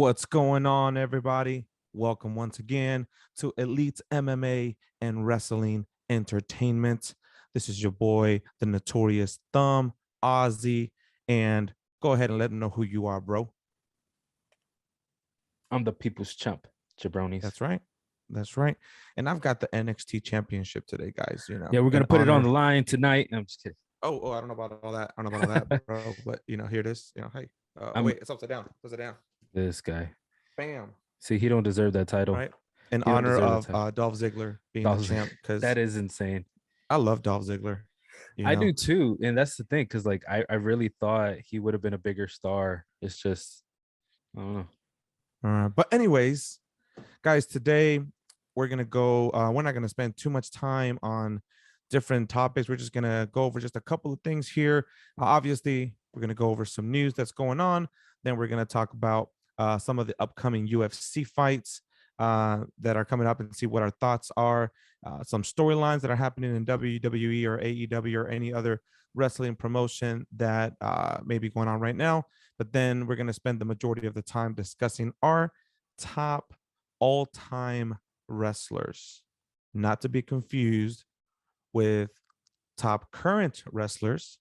What's going on, everybody? Welcome once again to Elite MMA and Wrestling Entertainment. This is your boy, the Notorious Thumb, Ozzy, and go ahead and let them know who you are, bro. I'm the people's chump, jabronis. That's right. That's right. And I've got the NXT Championship today, guys. You know, Yeah, we're gonna in put it on honor. the line tonight. I'm just kidding. Oh, I don't know about all that. I don't know about all that, bro. But here it is. Hey. I'm Wait, it's upside down. Upside down. this guy. Bam. See, he don't deserve that All title. right. In He don't honor deserve that of title. Dolph Ziggler being the Dolph champ, because that is insane. I love Dolph Ziggler. I do too, and that's the thing, because like I really thought he would have been a bigger star. It's just I don't know. But anyways, guys, today we're gonna go. We're not gonna spend too much time on different topics. We're just gonna go over just a couple of things here. Obviously, we're gonna go over some news that's going on. Then we're gonna talk about some of the upcoming UFC fights that are coming up and see what our thoughts are. Some storylines that are happening in WWE or AEW or any other wrestling promotion that may be going on right now. But then we're going to spend the majority of the time discussing our top all-time wrestlers, not to be confused with top current wrestlers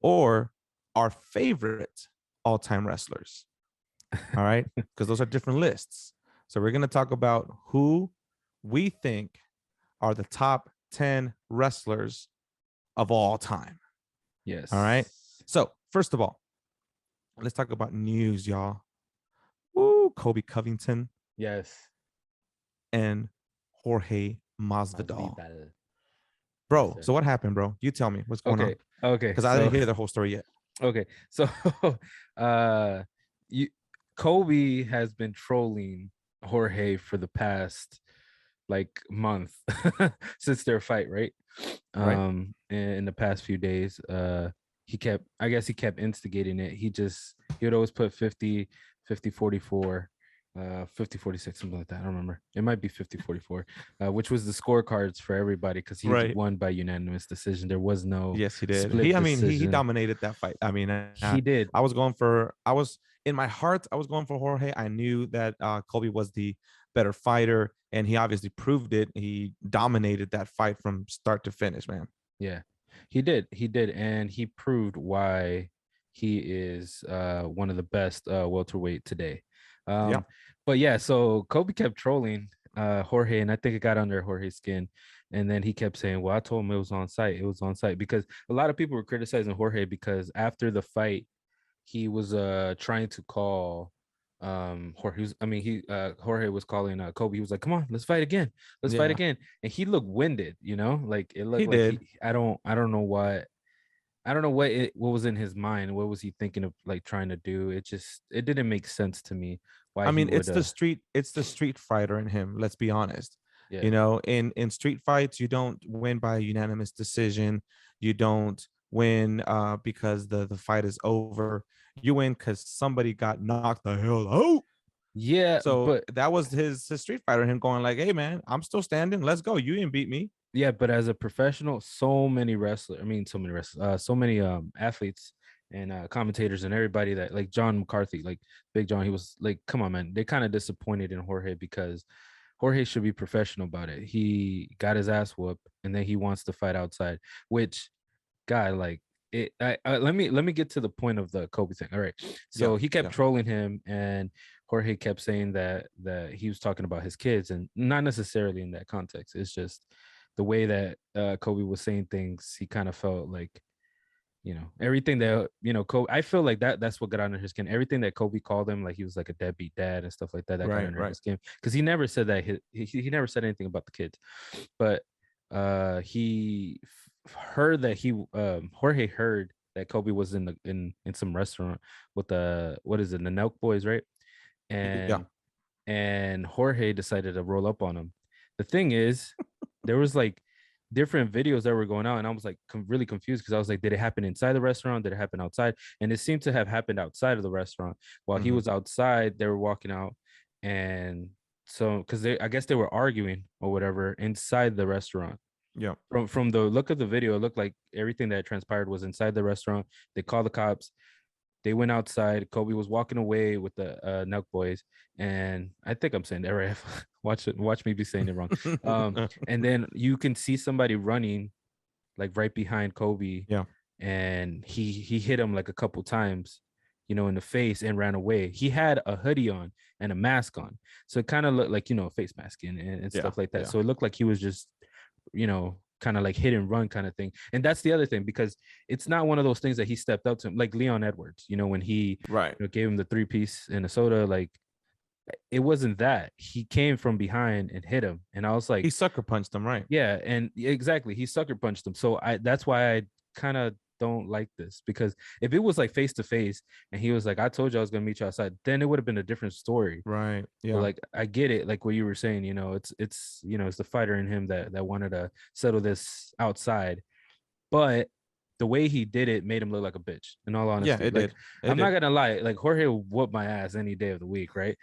or our favorite all-time wrestlers. All right, because those are different lists. So we're going to talk about who we think are the top 10 wrestlers of all time. Yes. All right. So first of all, let's talk about news, y'all. Woo, Kobe Covington. Yes. And Jorge Masvidal. Bro, so what happened, bro? You tell me what's going on. Okay. Because I didn't hear the whole story yet. Okay. So Kobe has been trolling Jorge for the past like month since their fight, right? Right. In the past few days, he kept instigating it. He would always put 50 44 50 46, something like that. I don't remember. It might be 50 44, which was the scorecards for everybody, because he won by unanimous decision. There was no Yes, he did. split He dominated that fight. I mean, he did. I was in my heart, I was going for Jorge. I knew that Kobe was the better fighter, and he obviously proved it. He dominated that fight from start to finish, man. Yeah, he did, and he proved why he is one of the best welterweight today. Yeah. But yeah, so Kobe kept trolling Jorge, and I think it got under Jorge's skin. And then he kept saying, well, I told him it was on site. It was on site, because a lot of people were criticizing Jorge because after the fight, he was trying to call Jorge was calling Kobe. He was like, come on, let's fight again. Fight again. And he looked winded, like it looked I don't know what what was in his mind. What was he thinking of like trying to do? It didn't make sense to me. Why? I mean, it's the street fighter in him. Let's be honest. Yeah. In street fights, you don't win by a unanimous decision. You don't win because the fight is over. You win because somebody got knocked the hell out. Yeah. So that was his street fighter, him going like, hey man, I'm still standing. Let's go. You didn't beat me. Yeah, but as a professional, so many athletes and commentators and everybody that like John McCarthy, like Big John, he was like, come on, man. They kind of disappointed in Jorge, because Jorge should be professional about it. He got his ass whooped, and then he wants to fight outside, which guy, like it. Let me get to the point of the Kobe thing. All right. So he kept trolling him, and Jorge kept saying that he was talking about his kids, and not necessarily in that context. It's just the way that Kobe was saying things. He kind of felt like, everything that, Kobe, I feel like that's what got under his skin. Everything that Kobe called him, like he was like a deadbeat dad and stuff like that, got under his skin, because he never said that. He never said anything about the kids, but he heard that Jorge heard that Kobe was in some restaurant with the Nelk boys, right? And Jorge decided to roll up on him. The thing is, there was like different videos that were going out, and I was like really confused, because I was like, did it happen inside the restaurant? Did it happen outside? And it seemed to have happened outside of the restaurant. While he was outside, they were walking out, and so because I guess they were arguing or whatever inside the restaurant. Yeah. From the look of the video, it looked like everything that transpired was inside the restaurant. They called the cops. They went outside. Kobe was walking away with the Nelk boys, and I think I'm saying that right. Watch me be saying it wrong. And then you can see somebody running like right behind Kobe, Yeah. and he hit him like a couple times, in the face and ran away. He had a hoodie on and a mask on, so it kind of looked like a face mask and Yeah. stuff like that. Yeah. So it looked like he was just kind of like hit and run kind of thing. And that's the other thing, because it's not one of those things that he stepped up to him, like Leon Edwards, when he Right. gave him the 3-piece and a soda. Like, it wasn't that. He came from behind and hit him, and I was like, He sucker punched him, right? yeah, and exactly, he sucker punched him. So that's why I kind of don't like this, because if it was like face to face and he was like, I told you I was gonna meet you outside, then it would have been a different story. Right. So Yeah. like, I get it, like what you were saying, it's it's the fighter in him that wanted to settle this outside, but the way he did it made him look like a bitch, in all Yeah, honesty. it Like, did. It I'm not did. gonna lie, like Jorge will whoop my ass any day of the week, right?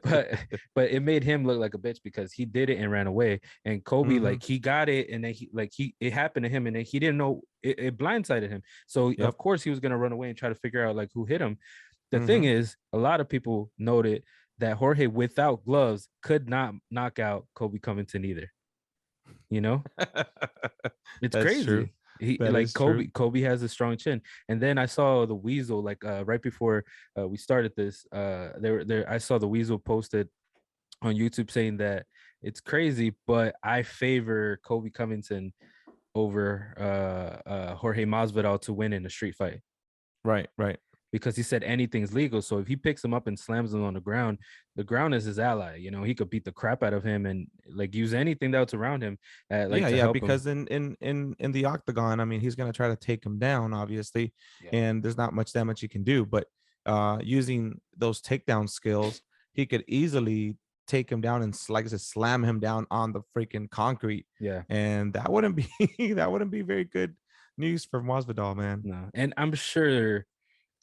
but but it made him look like a bitch because he did it and ran away. And Kobe, Mhm. like, he got it, and then it happened to him, and then he didn't know it blindsided him. So Yep. of course he was gonna run away and try to figure out like who hit him. The thing Mhm. is, a lot of people noted that Jorge without gloves could not knock out Kobe Covington either. It's That's true. crazy. He That like is true. Kobe has a strong chin. And then I saw the Weasel, like, right before we started this. There I saw the Weasel posted on YouTube saying that it's crazy, but I favor Kobe Covington over Jorge Masvidal to win in a street fight, Right. Right. because he said anything's legal. So if he picks him up and slams him on the ground is his ally. He could beat the crap out of him and like use anything that's around him, like, Yeah, to yeah, help him. because in the octagon, I mean, he's gonna try to take him down, obviously, Yeah. and there's not much damage he can do. But using those takedown skills, he could easily take him down and like I said, slam him down on the freaking concrete, Yeah. and that wouldn't be that wouldn't be very good news for Masvidal, man. No. And I'm sure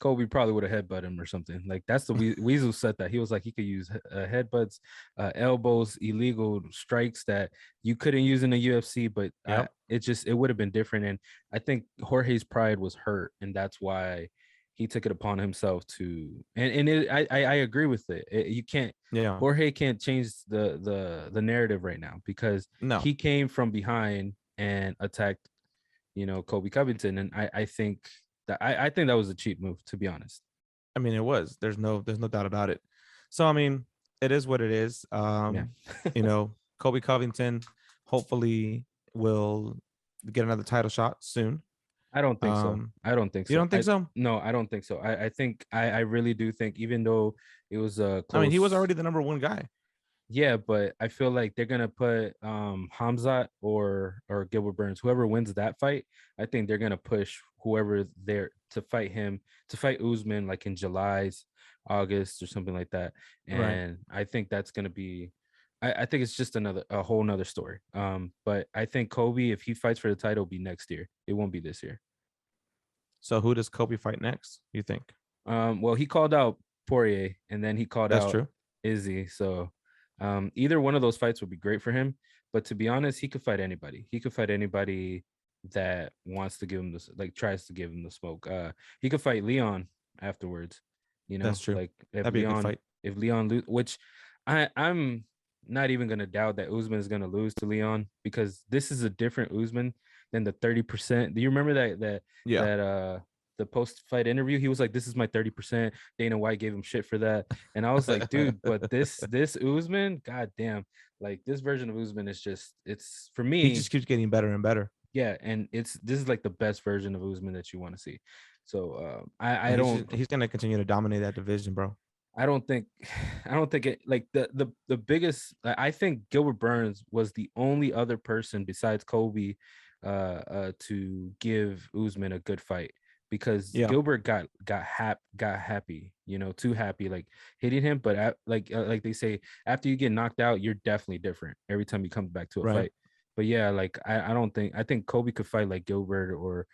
Kobe probably would have headbutted him or something. Like, that's the Weasel said that he was like, he could use headbutts, elbows, illegal strikes that you couldn't use in the UFC, but Yep. it would have been different. And I think Jorge's pride was hurt, and that's why he took it upon himself to. I agree with it. You can't. Yeah. Jorge can't change the narrative right now, because No. he came from behind and attacked, Kobe Covington, and I think I think that was a cheap move, to be honest. I mean, it was. There's no doubt about it. So I mean, it is what it is. Yeah. Kobe Covington hopefully will get another title shot soon. I don't think so. I don't think You so. don't think so? No, I don't think so. I think I really do think, even though it was a I mean, he was close. already the number one guy. Yeah, but I feel like they're gonna put Hamzat or Gilbert Burns, whoever wins that fight. I think they're gonna push whoever there to fight him, to fight Usman, like in July's, August or something like that. Right. And I think that's gonna be. I think it's just a whole nother story. But I think Kobe, if he fights for the title, will be next year. It won't be this year. So who does Kobe fight next? You think? Well, he called out Poirier, and then he called That's out true. Izzy. So either one of those fights would be great for him. But to be honest, he could fight anybody. He could fight anybody that wants to give him this, like, tries to give him the smoke. He could fight Leon afterwards. That's true. Like, That'd be a good fight. if Leon lose, which I'm not even gonna doubt that Usman is gonna lose to Leon, because this is a different Usman than the 30%. Do you remember Yeah. the post-fight interview? He was like, "This is my 30%." Dana White gave him shit for that, and I was like, "Dude, but this Usman, goddamn, like, this version of Usman is just, it's, for He me, just keeps getting better and better. yeah, and this is like the best version of Usman that you want to see." So I And don't he's gonna continue to dominate that division, bro. I don't think it, like, the biggest. I think Gilbert Burns was the only other person besides Kobe to give Usman a good fight, because Yeah. Gilbert got happy, too happy, like, hitting him. But like they say, after you get knocked out, you're definitely different every time you come back to a Right. fight. But yeah, like, I think Kobe could fight like Gilbert or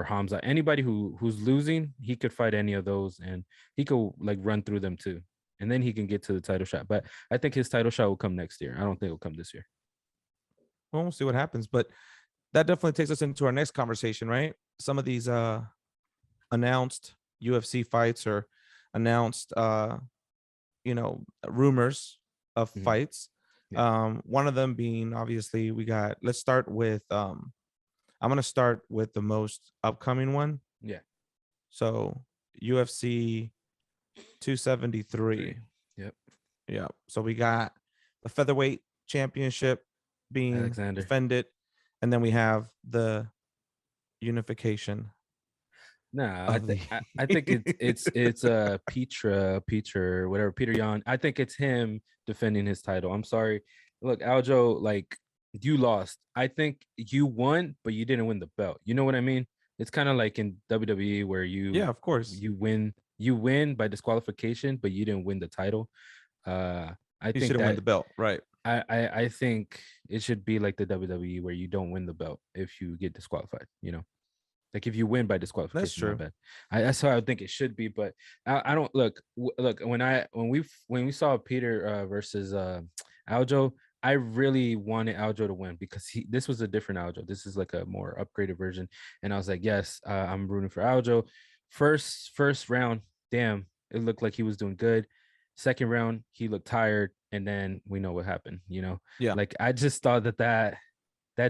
Hamza. Anybody who's losing, he could fight any of those, and he could, like, run through them too, and then he can get to the title shot. But I think his title shot will come next year. I don't think it'll come this year. Well, we'll see what happens. But that definitely takes us into our next conversation, right? Some of these announced UFC fights or announced rumors of Mhm. fights. Yeah. One of them being obviously we got. Let's start with. I'm gonna start with the most upcoming one. Yeah. So UFC 273. Three. Yep. Yeah. So we got the featherweight championship being Alexander. defended, and then we have the unification Nah, of the. I think it's Peter whatever, Peter Yan. I think it's him defending his title. I'm sorry. Look, Aljo, like you lost. I think you won, but you didn't win the belt. You know what I mean? It's kind of like in WWE where Yeah, of course. you win by disqualification, but you didn't win the title. Uh I You think shouldn't win that the belt, right? I think it should be like the WWE where you don't win the belt if you get disqualified, you know. Like if you win by That's disqualification, my true. bad. That's how I think it should be. But I don't look when we saw Peter versus Aljo, I really wanted Aljo to win because this was a different Aljo. This is like a more upgraded version, and I was like, yes, I'm rooting for Aljo. First round, damn, it looked like he was doing good. Second round, he looked tired, and then we know what happened. You know, Yeah. like I just thought that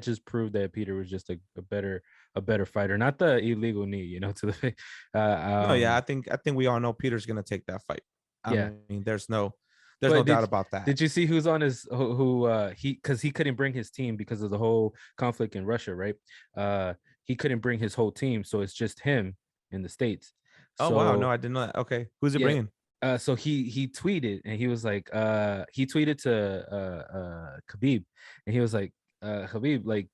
just proved that Peter was just a better fighter, not the illegal knee, you know, to the face. No, yeah, I think we all know Peter's gonna take that fight. I Yeah. mean, there's no But doubt about that. did you see who's on his who he because he couldn't bring his team because of the whole conflict in Russia, right? He couldn't bring his whole team, so it's just him in the States. Oh wow, no, So I didn't know that. Okay, who's he yeah, bringing? so he tweeted and he was like he tweeted to Khabib and he was like Khabib, like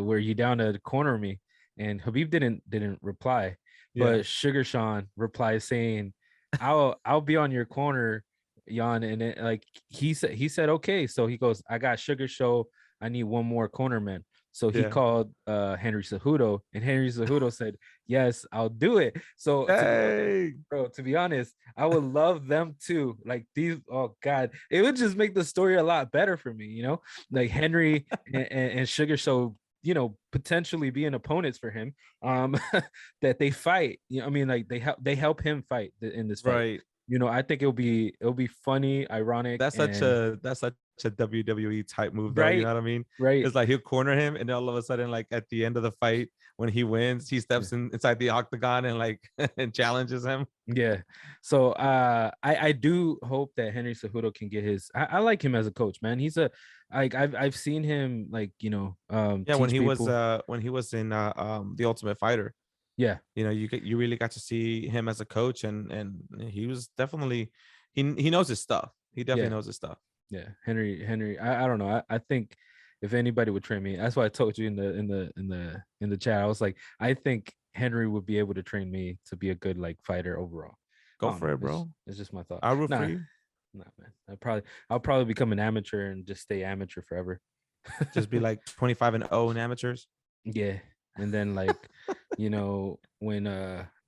were you down to corner me? And Khabib didn't reply, Yeah. but Sugar Sean replies saying I'll be on your corner, Jan. And it, like he said okay, so he goes, I got Sugar Show, I need one more corner man. So he Yeah. called Henry Cejudo, and Henry Cejudo said, yes, I'll do it. So to be honest, Hey. bro, to be honest, I would love them too. Like these, oh God, it would just make the story a lot better for me, you know? Like Henry and Sugar Show, you know, potentially being opponents for him. That they fight. You know, I mean, like they help him fight in this fight. Right. You know, I think it'll be funny, ironic, and That's such a WWE type move, though. You right, know what I mean? right. It's like he'll corner him, and then all of a sudden, like at the end of the fight, when he wins, he Yeah. steps inside the octagon and like and challenges him. Yeah. So I do hope that Henry Cejudo can get his I like him as a coach, man. He's a like I've seen him like, you know, Yeah, teach people. when he was in the Ultimate Fighter, Yeah. you really got to see him as a coach, and he was definitely he knows his stuff. He definitely Yeah. knows his stuff. Yeah. Henry, I don't know. I think if anybody would train me, that's why I told you in the chat. I was like, I think Henry would be able to train me to be a good like fighter overall. I Go don't for know. it, bro. It's just my thought. I'll root for Nah, you. nah, man. I'll probably become an amateur and just stay amateur forever. Just be like 25-0 in amateurs. Yeah. And then like, you know, when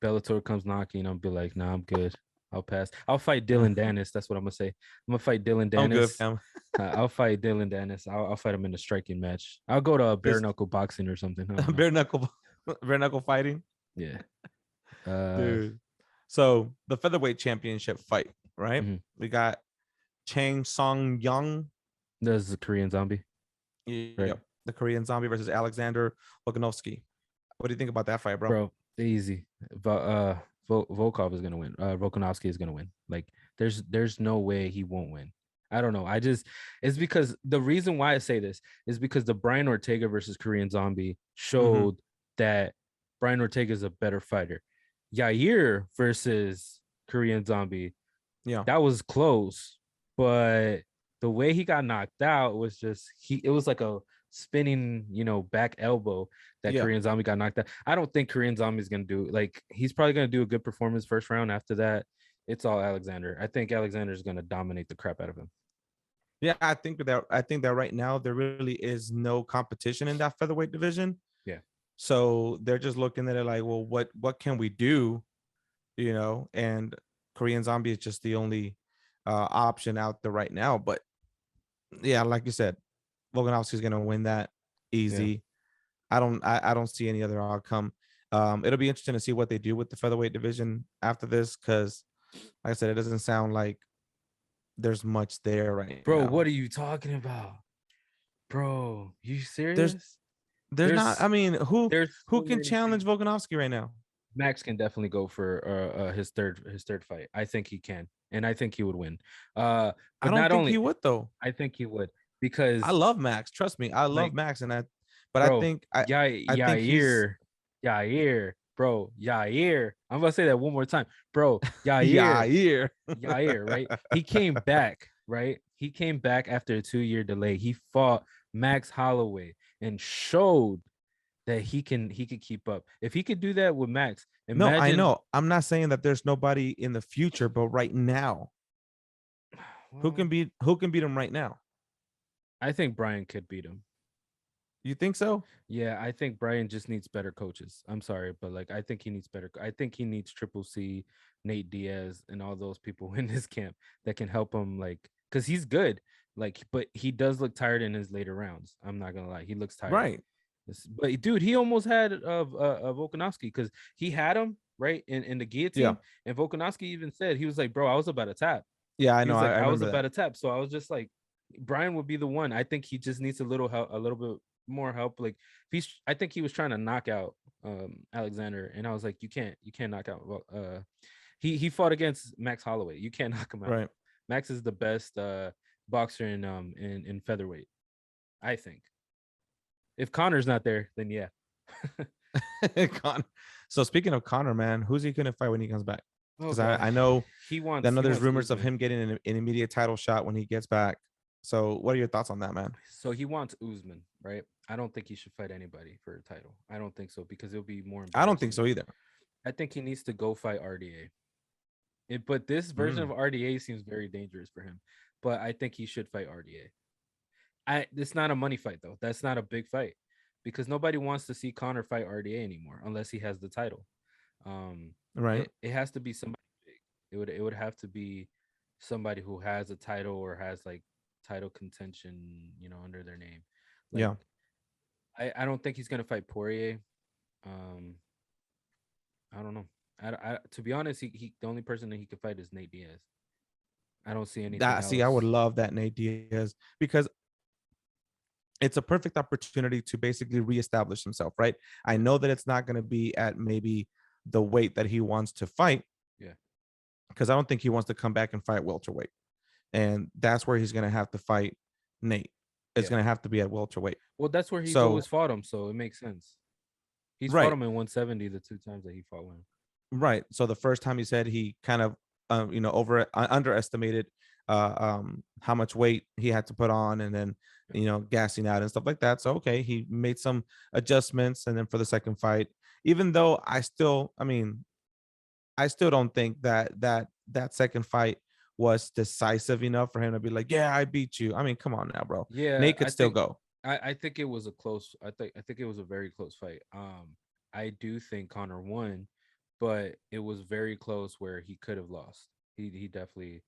Bellator comes knocking, I'll be like, nah, I'm good. I'll pass. I'll fight Dylan Dennis. That's what I'm gonna say. I'm gonna fight Dylan I'm good, Dennis. fam. I'll fight Dylan Dennis. I'll fight him in a striking match. I'll go to a bare Just knuckle boxing or something. I don't know. bare knuckle, bare knuckle fighting, Yeah. Uh dude. So the featherweight championship fight, right? mhm. We got Chang Song Young, There's the Korean zombie, right? yep, the Korean Zombie versus Alexander Volkanovski. What do you think about that fight, bro? Bro, easy. But Volkov is gonna win. Volkanovski is gonna win. Like there's no way he won't win. I don't know. It's because the reason why I say this is because the Brian Ortega versus Korean Zombie Mm-hmm. showed that Brian Ortega is a better fighter. Yair versus Korean Zombie, Yeah, that was close, but the way he got knocked out was just it was like a spinning, you know, back elbow that yeah, Korean Zombie got knocked out. I don't think Korean Zombie is gonna do, like, he's probably gonna do a good performance first round. After that, it's all Alexander. I think Alexander is gonna dominate the crap out of him. yeah. I think that right now there really is no competition in that featherweight division. Yeah. So they're just looking at it like, well, what can we do? And Korean Zombie is just the only option out there right now. But yeah, like you said, Volkanovski's gonna win that Yeah. easy. I don't see any other outcome. It'll be interesting to see what they do with the featherweight division after this, because like I said, it doesn't sound like there's much there right Bro, now. what are you talking about? Bro, you There's serious? there's not. I There's mean, there's who so can many challenge things. Volkanovski right now? Max can definitely go for his third fight. I think he can, and I think he would win. I But don't not think he only would though. I think he would I because love Max. Trust me, I love like Max, but I bro, think I think he's Yair, Yair, bro, Yair. I'm gonna say that one more time, bro. yeah Yair, here. Yair, right? He came back, right? He came back after a 2-year delay. He fought Max Holloway and showed that he could keep up. If he could do that with Max, No, I imagine. know. I'm not saying that there's nobody in the future, but right now, Well, who can beat him right now? I think Brian could beat him. You think so? Yeah, I think Brian just needs better coaches. I'm sorry, but like I think he needs better. I think he needs Triple C, Nate Diaz, and all those people in his camp that can help him. Like, cause he's good. Like, but he does look tired in his later rounds. I'm not gonna lie, he looks tired. Right. But dude, he almost had Volkanovski because he had him right in the Yeah. guillotine, and Volkanovski even said he was like, "Bro, I was about to tap." Yeah, I He know. was like, I "I was remember about that. to tap," so I was just like, Brian would be the one. I think he just needs a little help, a little bit more help. Like I think he was trying to knock out Alexander, and I was like, you can't knock out. He fought against Max Holloway. You can't knock him out. Right. Max is the best boxer in featherweight. I think. If Connor's not there, then yeah. So speaking of Connor, man, who's he gonna fight when he comes back? Oh Because God, I know I know he there's wants rumors of Usman. him getting an immediate title shot when he gets back. So what are your thoughts on that, man? So he wants Usman, right? I don't think he should fight anybody for a title. I don't think so because it'll be more I don't think embarrassing. so either. I think he needs to go fight RDA. But this version of Mm, RDA seems very dangerous for him. But I think he should fight RDA. It's not a money fight though. That's not a big fight because nobody wants to see Connor fight RDA anymore unless he has the title. right. It has to be somebody big. It would have to be somebody who has a title or has like title contention, under their name. Like Yeah. I don't think he's gonna fight Poirier. Um, I don't know. To be honest, he the only person that he could fight is Nate Diaz. I don't see anything I would else. love that Nate Diaz because it's a perfect opportunity to basically reestablish himself, right? I know that it's not going to be at maybe the weight that he wants to fight Yeah, because I don't think he wants to come back and fight welterweight. And that's where he's going to have to fight Nate. It's yeah. going to have to be at welterweight. Well, that's where he's always So, fought him, so it makes sense. He's fought right, him in 170 the 2 times that he fought him. right. So the first time he said he kind of, underestimated how much weight he had to put on, and then gassing out and stuff like that. So okay, he made some adjustments, and then for the second fight, even though I still don't think that second fight was decisive enough for him to be like, yeah, I beat you. I mean, come on now, bro. Yeah, Nate could still go. I think it was a close. I think it was a very close fight. I do think Connor won, but it was very close where he could have lost. He definitely,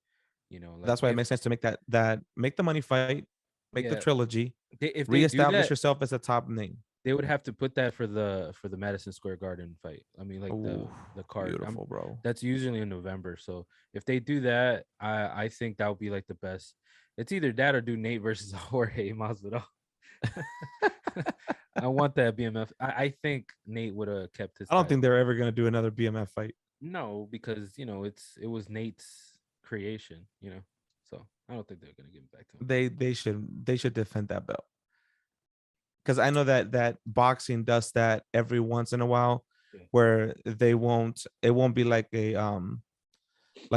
like That's why it makes sense to make that make the money fight, make the yeah, trilogy, if they do reestablish that, yourself as a top name. they would have to put that for the Madison Square Garden fight. I mean, like Oh, the card. beautiful, bro. That's usually in November. So if they do that, I think that would be like the best. It's either that or do Nate versus Jorge Masvidal. I want that BMF. I think Nate would have kept his I don't think title. they're ever gonna do another BMF fight. No, because it was Nate's creation. So I don't think they're gonna give it back to him. They should defend that belt, because I know that boxing does that every once in a while, Yeah. where it won't be like a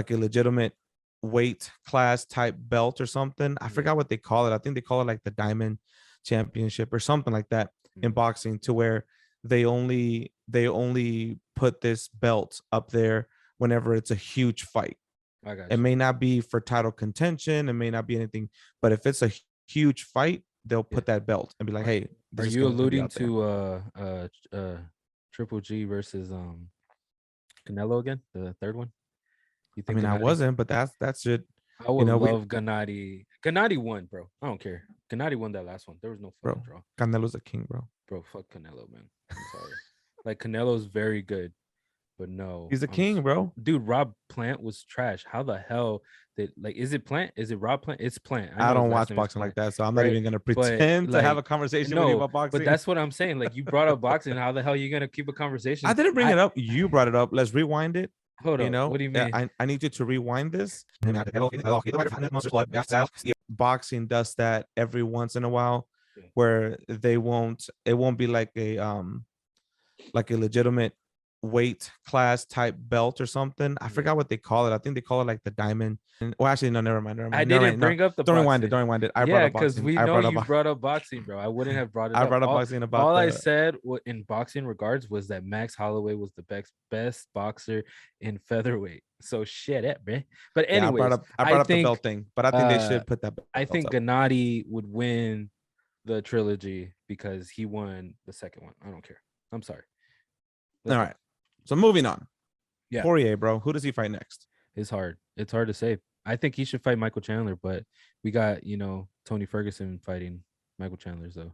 legitimate weight class type belt or something. I Yeah. forgot what they call it. I think they call it like the Diamond Championship or something like that in Mhm. boxing, to where they only put this belt up there whenever it's a huge fight. I It got you. may not be for title contention, it may not be anything, but if it's a huge fight, they'll Yeah. put that belt and be like, Are "Hey, are this is you going to be alluding out there." to Triple G versus Canelo again? The third one? You I think mean, I Gennady? wasn't, but that's it. I would You know, we love Gennady. Gennady won, bro. I don't care. Gennady won that last one. There was no fucking bro, draw. Canelo's a king, bro. Bro, fuck Canelo, man. I'm sorry. Like Canelo's very good, but no, He's the king, bro. dude. Rob Plant was trash. How the hell did like? Is it Plant? Is it Rob Plant? It's Plant. I I know his don't last watch name is boxing like Plant, that, so I'm not right? even gonna But pretend to have a like, conversation with you no, about but boxing. that's what I'm saying. Like, you brought up boxing. How the hell are you gonna keep a conversation? I didn't bring it up. You brought it up. Let's rewind it. Hold You up. know, What do you mean? I need you to rewind this. Boxing does that every once in a while, Yeah. where it won't be like a legitimate weight class type belt or something. I Yeah. forgot what they call it. I think they call it like the diamond. Well, actually, no, never mind. I Never didn't mind. No, bring up the don't rewind it. boxing. Don't rewind it. I brought Yeah, up because boxing. we I know brought you up. brought up boxing, bro. I wouldn't have brought it I up. brought up boxing about All I the. said in boxing regards was that Max Holloway was the best boxer in featherweight. So shit it, man. But Yeah, anyways, I I brought up the belt think thing, but I think they uh should put that I belt think up. Gennady would win the trilogy because he won the second one. I don't care. I'm sorry. All right. So moving on. Yeah. Poirier, bro. Who does he fight next? It's hard. It's hard to say. I think he should fight Michael Chandler, but we got, Tony Ferguson fighting Michael Chandler, so.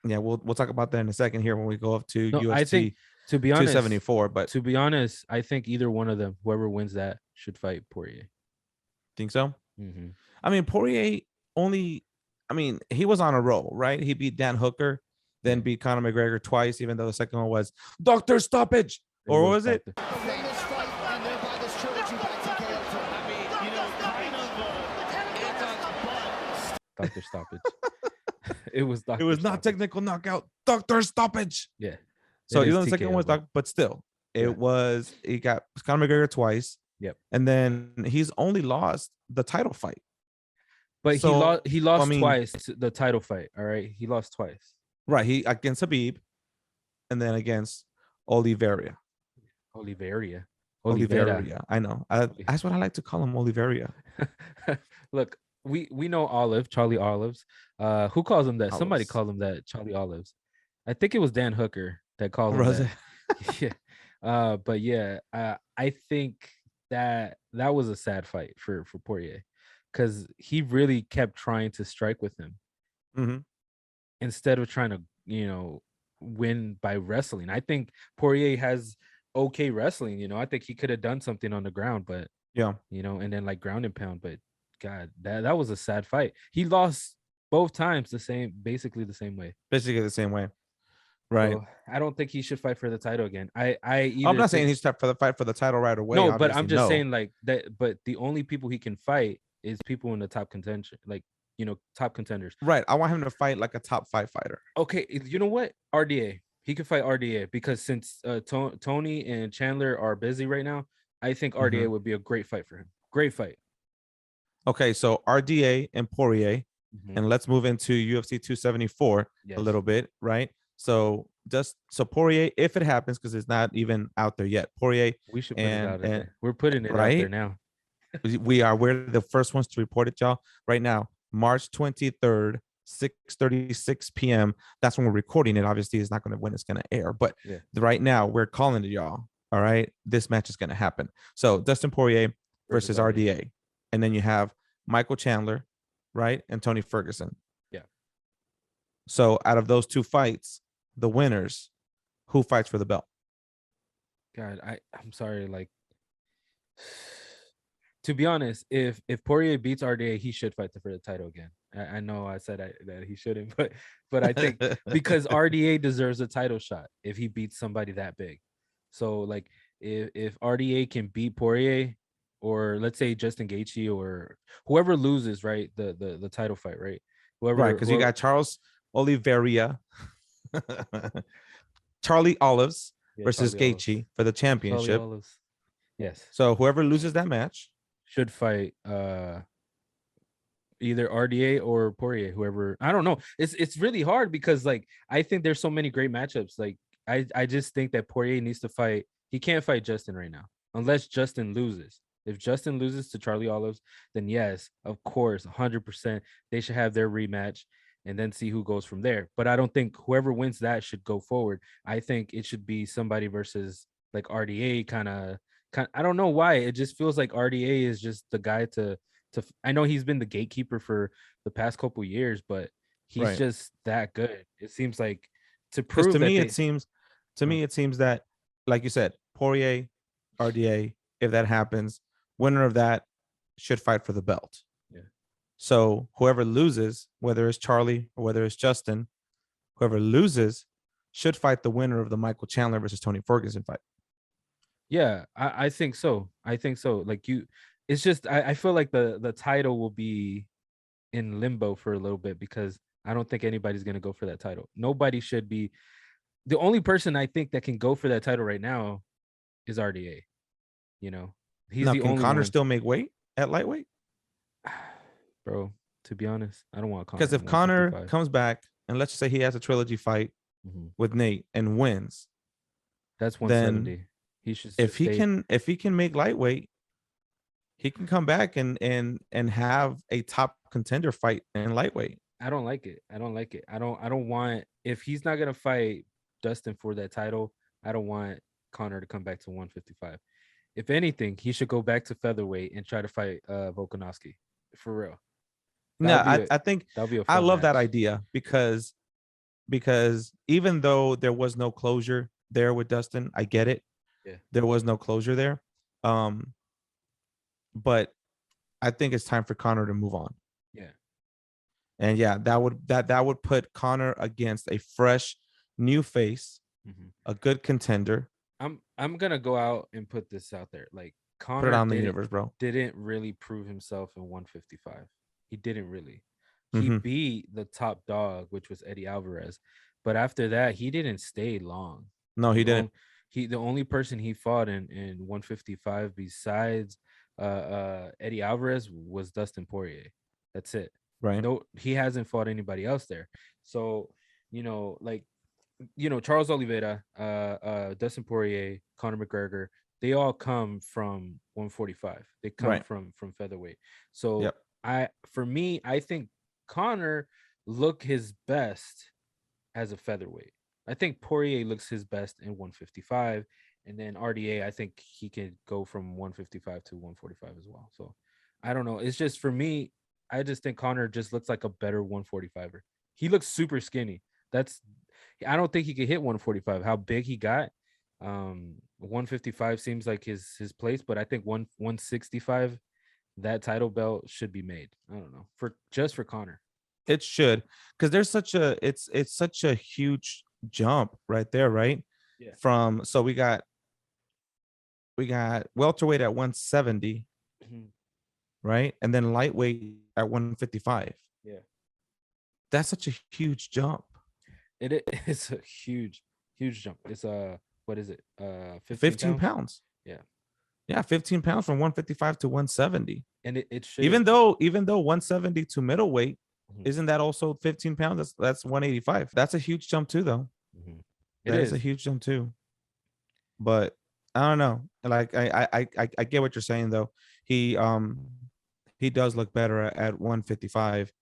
Yeah, we'll talk about that in a second here when we go up to No, I think UFC to be honest, 274. But I think either one of them, whoever wins that, should fight Poirier. think so? Mm-hmm. I mean, Poirier only. I mean, he was on a roll, right? He beat Dan Hooker, then beat Conor McGregor twice, even though the second one was Doctor Stoppage, or was it? Doctor Stoppage. It was Doctor. It was not technical knockout. Doctor Stoppage. Yeah. So even the second one was Doctor, but still, it was. He got Conor McGregor twice. Yep. And then he's only lost the title fight. But so, he lost twice the title fight. All right. He lost twice. Right. He against Habib and then against Oliveira. Oliveira. I know. That's what I like to call him, Oliveira. Look, we know Olive, Charlie Olives. Who calls him that? Olives. Somebody called him that, Charlie Olives. I think it was Dan Hooker that called him that. Yeah. But yeah, I think that was a sad fight for Poirier, because he really kept trying to strike with him instead of trying to win by wrestling. I think Poirier has okay wrestling. I think he could have done something on the ground, but and then like ground and pound. But God, that was a sad fight. He lost both times basically the same way. Right. So I don't think he should fight for the title again. I'm not saying he's for the fight for the title right away. No, but I'm just saying like that. But the only people he can fight is people in the top contention, like top contenders. Right. I want him to fight like a top 5 fighter. Okay, you know what? RDA. He could fight RDA because since Tony and Chandler are busy right now, I think RDA would be a great fight for him. Great fight. Okay, so RDA and Poirier, and let's move into UFC 274 a little bit, right? So Poirier, if it happens, because it's not even out there yet, Poirier. We should put it out there. We're putting it out there now. We're the first ones to report it, y'all. Right now, March 23rd, 6:36 p.m. That's when we're recording it. Obviously, it's not going to when it's going to air, but right now we're calling it, y'all. All right, this match is going to happen. So Dustin Poirier versus RDA, and then you have Michael Chandler, right, and Tony Ferguson. Yeah. So out of those two fights, the winners, who fights for the belt? God, I'm sorry, like, to be honest, if Poirier beats RDA, he should fight for the title again. I know I said that he shouldn't, but I think because RDA deserves a title shot if he beats somebody that big. So like if RDA can beat Poirier, or let's say Justin Gaethje or whoever loses, right, the title fight, right? Whoever, right, because you got Charles Oliveira, Charlie Olives versus Gaethje for the championship. Yes. So whoever loses that match should fight either RDA or Poirier, whoever. I don't know. It's really hard because like I think there's so many great matchups. Like I just think that Poirier needs to fight. He can't fight Justin right now unless Justin loses. If Justin loses to Charlie Olives, then yes, of course, 100%, they should have their rematch and then see who goes from there. But I don't think whoever wins that should go forward. I think it should be somebody versus like RDA kind of. I don't know why. It just feels like RDA is just the guy to I know he's been the gatekeeper for the past couple years, but he's just that good. It seems like to prove to me, it seems To me, it seems that, like you said, Poirier, RDA, if that happens, winner of that should fight for the belt. Yeah. So whoever loses, whether it's Charlie or whether it's Justin, whoever loses should fight the winner of the Michael Chandler versus Tony Ferguson fight. Yeah, I think so. I think so. Like it's just I feel like the title will be in limbo for a little bit because I don't think anybody's gonna go for that title. Nobody should be. The only person I think that can go for that title right now is RDA. You know, he's Now, the can only Connor one. still make weight at lightweight? Bro, to be honest, I don't want Connor Because at if Connor 155. comes back and let's just say he has a trilogy fight with Nate and wins, That's then 170. He should if he stay. can make lightweight, he can come back and have a top contender fight in lightweight. I don't like it. I don't like it. I don't want, if he's not gonna fight Dustin for that title, I don't want Connor to come back to 155. If anything, he should go back to featherweight and try to fight Volkanovski. For real. No, I think that'll be a I fun love that match. idea because even though there was no closure there with Dustin, I get it. Yeah. There was no closure there. But I think it's time for Connor to move on. Yeah. And yeah, that would put Connor against a fresh new face, a good contender. I'm gonna go out and put this out there. Like Connor Put it on the universe, bro. didn't really prove himself in 155. He didn't really. He beat the top dog, which was Eddie Alvarez. But after that, he didn't stay long. No, he didn't. The only person he fought in 155 besides Eddie Alvarez was Dustin Poirier. That's it. Right. No, he hasn't fought anybody else there. So, Charles Oliveira, Dustin Poirier, Conor McGregor, they all come from 145. They come from featherweight. So I think Conor looked his best as a featherweight. I think Poirier looks his best in 155, and then RDA, I think he can go from 155 to 145 as well. So I don't know. It's just for me, I just think Conor just looks like a better 145er. He looks super skinny. I don't think he could hit 145. How big he got, 155 seems like his place, but I think 165, that title belt should be made. I don't know, for Conor. It should, because there's it's such a huge jump right there, right? Yeah. So we got welterweight at 170, right? And then lightweight at 155. Yeah. That's such a huge jump. It's a huge jump. It's what is it? 15 pounds. Yeah, 15 pounds from 155 to 170. And it should, even though 170 to middleweight, isn't that also 15 pounds? That's 185. That's a huge jump too, though. That is a huge jump too. But I don't know. Like I get what you're saying though. He does look better at 155.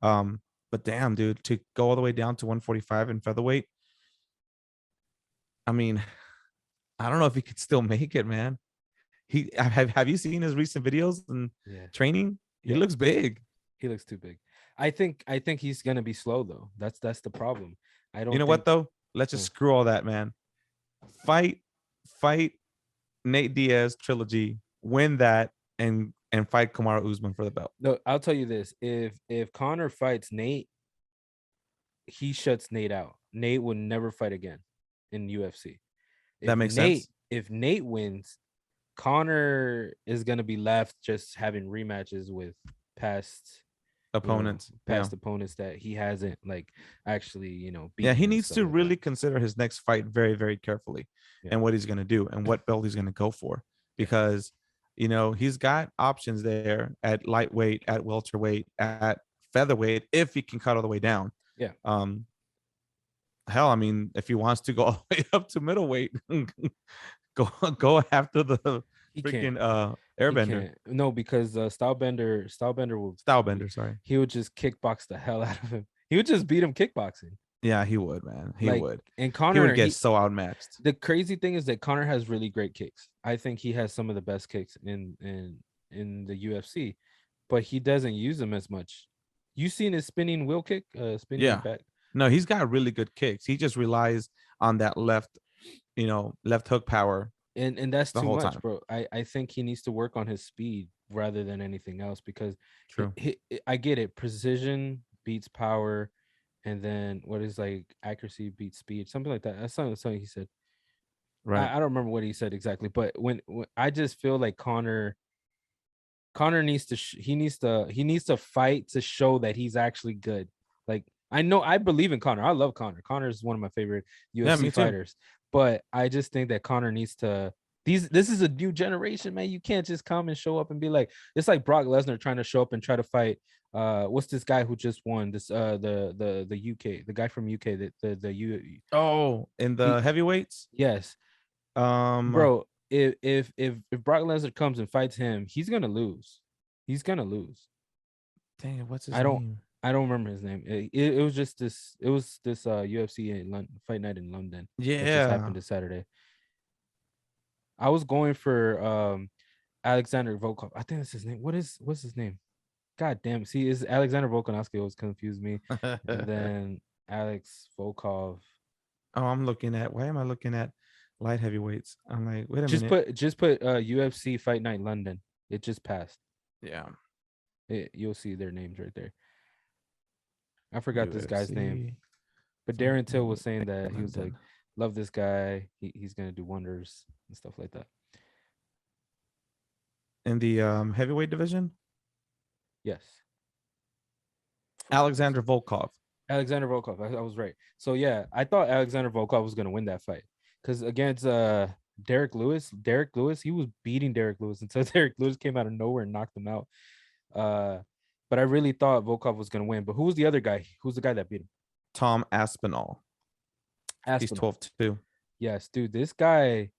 But damn, dude, to go all the way down to 145 in featherweight. I mean, I don't know if he could still make it, man. Have you seen his recent videos and training? He looks big. He looks too big. I think he's gonna be slow though. That's the problem. I don't. You know what though? Let's just screw all that, man. Fight Nate Diaz trilogy, win that, and fight Kamaru Usman for the belt. No, I'll tell you this: if Conor fights Nate, he shuts Nate out. Nate will never fight again in UFC. That makes sense. If Nate wins, Conor is gonna be left just having rematches with past opponents, opponents that he hasn't actually beaten. Yeah, he needs to really consider his next fight very, very carefully, and what he's gonna do and what belt he's gonna go for, because he's got options there at lightweight, at welterweight, at featherweight if he can cut all the way down. Yeah. Hell, I mean, if he wants to go all the way up to middleweight, go after the freaking airbender. No, because Stylebender sorry. He would just kickbox the hell out of him. He would just beat him kickboxing. Yeah, he would, man. He would. And Conor, he would get so outmatched. The crazy thing is that Conor has really great kicks. I think he has some of the best kicks in the UFC, but he doesn't use them as much. You seen his spinning wheel kick? Spinning back? No, he's got really good kicks. He just relies on that left, left hook power And that's the too whole much, time. bro. I think he needs to work on his speed rather than anything else, because True. I get it. Precision beats power, and then what is like accuracy beats speed, something like that. That's something he said. Right. I don't remember what he said exactly, but when I just feel like Connor needs to he needs to fight to show that he's actually good. Like, I believe in Connor. I love Connor. Connor is one of my favorite Yeah, UFC me too. fighters. But I just think that Connor needs to this is a new generation, man. You can't just come and show up and be like, it's like Brock Lesnar trying to show up and try to fight what's this guy who just won this the UK, the guy from UK, the Oh, in the heavyweights? yes, Um, bro. If Brock Lesnar comes and fights him, he's gonna lose. He's gonna lose. dang it, what's his I don't name? I don't remember his name. It was just this. It was this UFC in London, fight night in London that just Yeah. happened this Saturday. I was going for Alexander Volkov. I think that's his name. What's his name? God damn. See, is Alexander Volkanovski always confused me, and then Alex Volkov. I'm looking at, why am I looking at light heavyweights? I'm like, wait a Just minute. put UFC fight night London. It just passed. Yeah. You'll see their names right there. I forgot this guy's name, UFC but fight Darren Till was night saying that he was like, London. love this guy. He's gonna do wonders and stuff like that. In the heavyweight division, Yes. Alexander Volkov. Alexander Volkov. I was right. So yeah, I thought Alexander Volkov was gonna win that fight. Because against Derek Lewis, he was beating Derek Lewis until Derek Lewis came out of nowhere and knocked him out. But I really thought Volkov was gonna win. But who was the other guy? Who's the guy that beat him? Tom Aspinall. He's Aspinall. 12-2. Yes, dude, this guy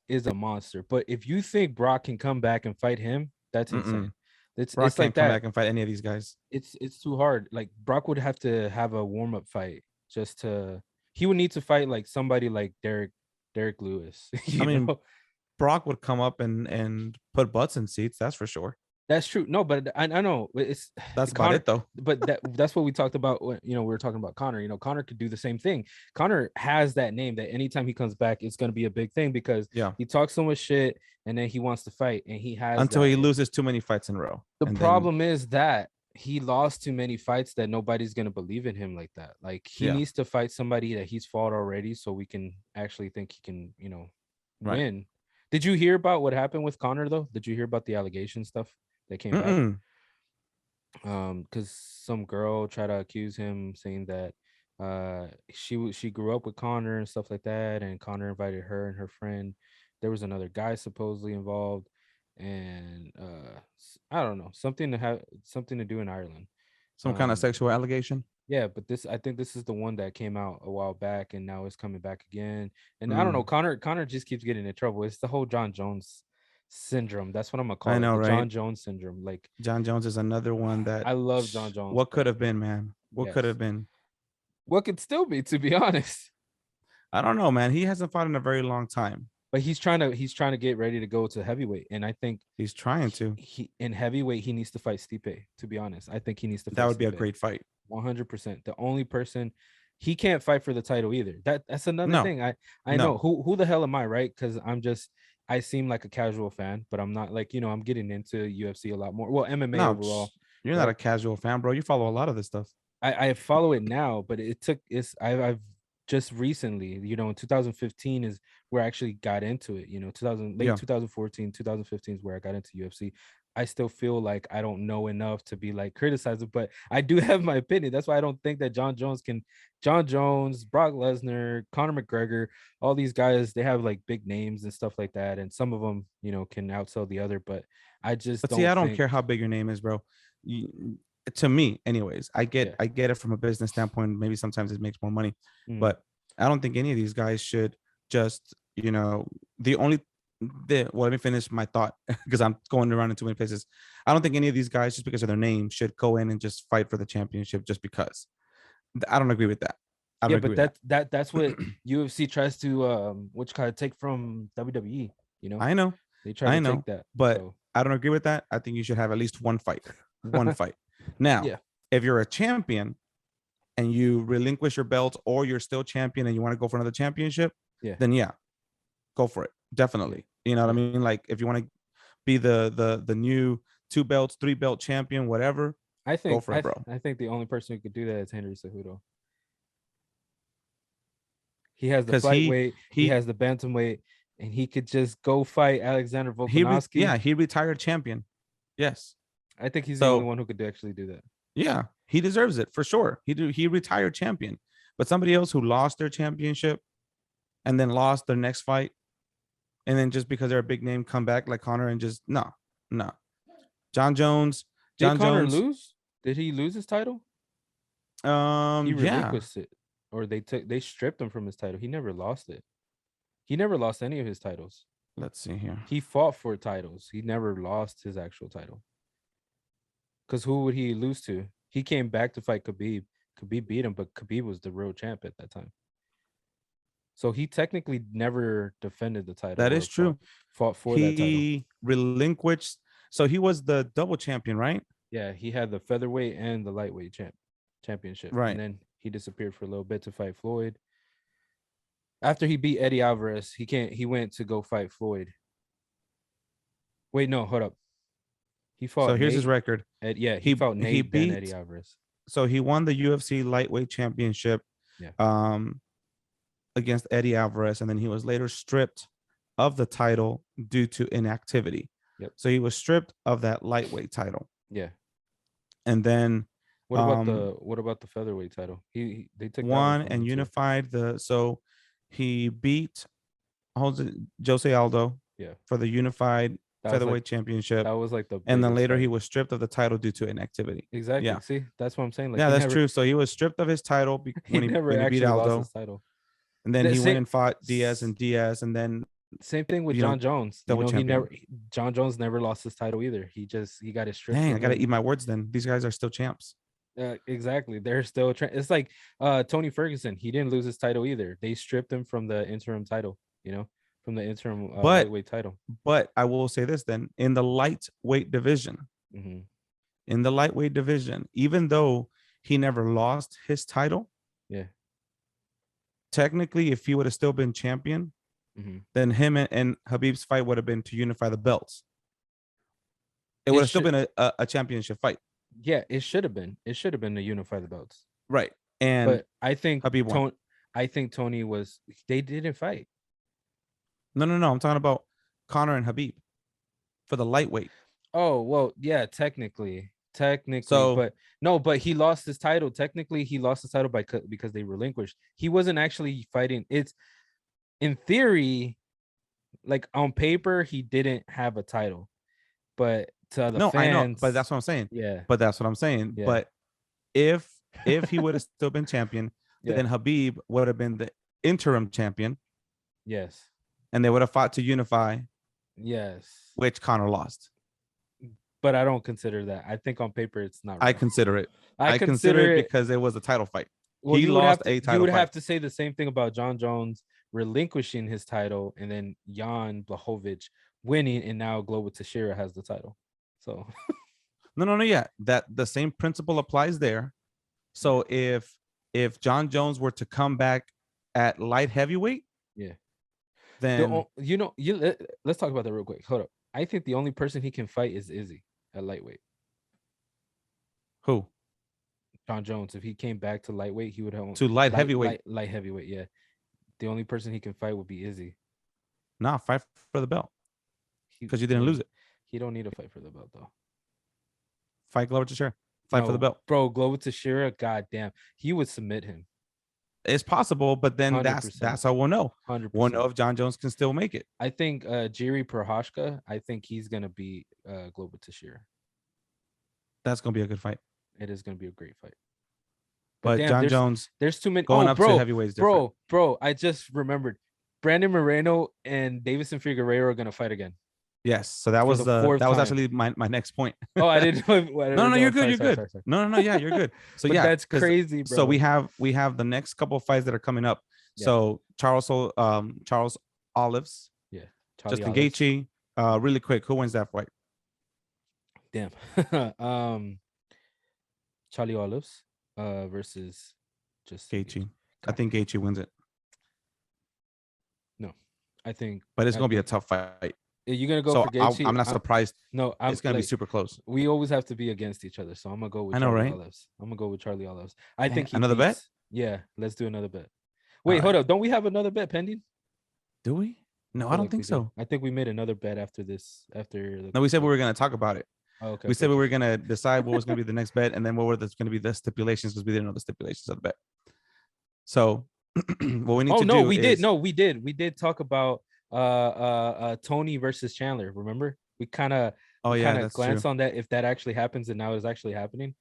is a monster. But if you think Brock can come back and fight him, that's insane. Brock It's like can't come that. back and fight any of these guys. It's too hard. Like Brock would have to have a warm-up fight just to he would need to fight like somebody like Derek Lewis. I You mean, know? Brock would come up and put butts in seats, that's for sure. That's true. No, but I know it's That's about Connor, it though. but that's what we talked about when we were talking about Connor. Connor could do the same thing. Connor has that name that anytime he comes back, it's gonna be a big thing because Yeah. he talks so much shit and then he wants to fight and he has Until that. he loses too many fights in a row. The And problem is that he lost too many fights that nobody's gonna believe in him like that. Like he Yeah. needs to fight somebody that he's fought already, so we can actually think he can, Right. win. Did you hear about what happened with Connor though? Did you hear about the allegation stuff that came back? Because some girl tried to accuse him, saying that she grew up with Connor and stuff like that, and Connor invited her and her friend. There was another guy supposedly involved, and I don't know, something to do in Ireland. Some kind of sexual allegation. Yeah, but I think this is the one that came out a while back, and now it's coming back again. And I don't know, Connor just keeps getting in trouble. It's the whole John Jones syndrome. That's what I'm gonna call I it. know, The right? John Jones syndrome. Like John Jones is another one that I love John Jones. What could have been, man? What could Yes. have been? What could still be, to be honest. I don't know, man. He hasn't fought in a very long time. But he's trying to get ready to go to heavyweight, and I think He's trying to. he in heavyweight he needs to fight Stipe. To be honest, I think he needs to. That fight would be a Stipe. great fight. 100%. The only person he can't fight for the title either. That's another No. thing. I No. know who the hell am I, right? Because I seem like a casual fan, but I'm not. Like, I'm getting into UFC a lot more. Well, MMA No, overall. you're not a casual fan, bro. You follow a lot of this stuff. I follow it now, but I've just recently, in 2015 is where I actually got into it. 2014, 2015 is where I got into UFC. I still feel like I don't know enough to be like criticizing, but I do have my opinion. That's why I don't think that John Jones, Brock Lesnar, Conor McGregor, all these guys, they have like big names and stuff like that. And some of them, can outsell the other, but I just I don't care how big your name is, bro. To me, anyways, I get it from a business standpoint. Maybe sometimes it makes more money, but I don't think any of these guys should just, let me finish my thought because I'm going around in too many places. I don't think any of these guys, just because of their name, should go in and just fight for the championship just because. I don't agree with that. That's what UFC tries to take from WWE. I know they try to take that, but I don't agree with that. I think you should have at least one fight. Now, if you're a champion, and you relinquish your belt, or you're still champion and you want to go for another championship, Yeah. then yeah, go for it. Definitely. You know what I mean? Like if you want to be the new 2 belts, 3 belt champion, whatever, go for it, bro. I think the only person who could do that is Henry Cejudo. He has the Because flyweight, he he has the bantamweight, and he could just go fight Alexander Volkanovski. he retired champion. Yes. I think he's the only So one who could actually do that. yeah, he deserves it for sure. He retired champion. But somebody else who lost their championship and then lost their next fight, and then just because they're a big name come back like Connor and just no. John Jones. Did John Connor Jones. lose? Did he lose his title? He Yeah. relinquished it, or they stripped him from his title. He never lost it. He never lost any of his titles. Let's see here. He fought for titles. He never lost his actual title. Because who would he lose to? He came back to fight Khabib. Khabib beat him, but Khabib was the real champ at that time. So he technically never defended the title. That is true. Fought for that title. He relinquished. So he was the double champion, right? Yeah, he had the featherweight and the lightweight championship. Right. And then he disappeared for a little bit to fight Floyd. After he beat Eddie Alvarez, he went to go fight Floyd. Wait, no, hold up. He fought. So here's his record. He fought Nate, he then beat Eddie Alvarez. So he won the UFC lightweight championship. Yeah. Against Eddie Alvarez, and then he was later stripped of the title due to inactivity. Yep. So he was stripped of that lightweight title. Yeah. And then what about the featherweight title? They took one and unified the. So he beat Jose Aldo. Yeah. For the unified featherweight championship. That was like the. And then later he was stripped of the title due to inactivity. Exactly. Yeah. See, that's what I'm saying. Like, yeah, that's true. So he was stripped of his title when he beat Aldo. Lost his title. And then he went and fought Diaz, and then same thing with John Jones. John Jones never lost his title either. He got it stripped. Dang, I gotta eat my words then. These guys are still champs. Exactly. They're still it's like Tony Ferguson. He didn't lose his title either. They stripped him from the interim title, from the interim lightweight title. But I will say this then, in the lightweight division, even though he never lost his title, technically, if he would have still been champion, then him and Khabib's fight would have been to unify the belts. It would have still been a championship fight. Yeah, it should have been. It should have been to unify the belts. Right. But I think Khabib won. I think Tony was. They didn't fight. No. I'm talking about Conor and Khabib for the lightweight. Oh well, yeah, technically, so, but he lost his title. Technically, he lost his title because they relinquished. He wasn't actually fighting. It's in theory, like on paper, he didn't have a title, but to the fans, I know, but that's what I'm saying. Yeah, but that's what I'm saying. Yeah. But if he would have still been champion, then Khabib would have been the interim champion. Yes, and they would have fought to unify. Yes, which Conor lost. But I don't consider that. I think on paper it's not. Real. I consider it. I consider it because it was a title fight. Well, he lost a title. You would have to say the same thing about John Jones relinquishing his title, and then Jan Blachowicz winning, and now Glover Teixeira has the title. So, no. Yeah, that the same principle applies there. So if John Jones were to come back at light heavyweight, then let's talk about that real quick. Hold up. I think the only person he can fight is Izzy at lightweight. Who? John Jones. If he came back to lightweight, he would have to light heavyweight. Light heavyweight, yeah. The only person he can fight would be Izzy. Nah, fight for the belt. Because you didn't lose it. He don't need to fight for the belt though. Fight Glover Teixeira. Fight for the belt. Bro, Glover Teixeira, goddamn. He would submit him. It's possible, but then 100%. That's how we'll know. 100%. We'll know if John Jones can still make it. I think Jiri Prochazka, I think he's gonna beat Glover Teixeira. That's gonna be a good fight. It is gonna be a great fight. But damn, John Jones, there's too many going up to heavyweights. Bro, I just remembered. Brandon Moreno and Davison Figueiredo are gonna fight again. Yes, so that was actually my next point. Oh, I didn't know. No, you're good. You're good. Sorry. No, yeah, you're good. So yeah, that's crazy, bro. So we have the next couple of fights that are coming up. Yeah. So Charles Olives, Justin Gaethje. Really quick, who wins that fight? Damn. Charlie Olives versus Just Gaethje. I Copy. think Gaethje wins it, No, I think. but it's I gonna be a think tough fight. you're gonna go So for Gaethje. I'm not surprised. No, I'm It's gonna be like super close. we always have to be against each other. So I'm gonna go with I know, Charlie right? Olives. I'm gonna go with Charlie Olives. I Dang, think he another bet? beats. Yeah, let's do another bet. All Wait, hold right. up. Don't we have another bet pending? Do we? I No, I feel don't like we think do. so. I think we made another bet after this. After No, we said we the were gonna talk about it. oh, okay, We okay, said we okay. were gonna decide what was gonna be the next bet, and then what were going to be the stipulations because we didn't know the stipulations of the bet. So what we need Oh to no, do we did. is, No, we did. We did talk about Tony versus Chandler. Remember? oh We yeah, kind of that's true. glanced on that if that actually happens and now it's actually happening.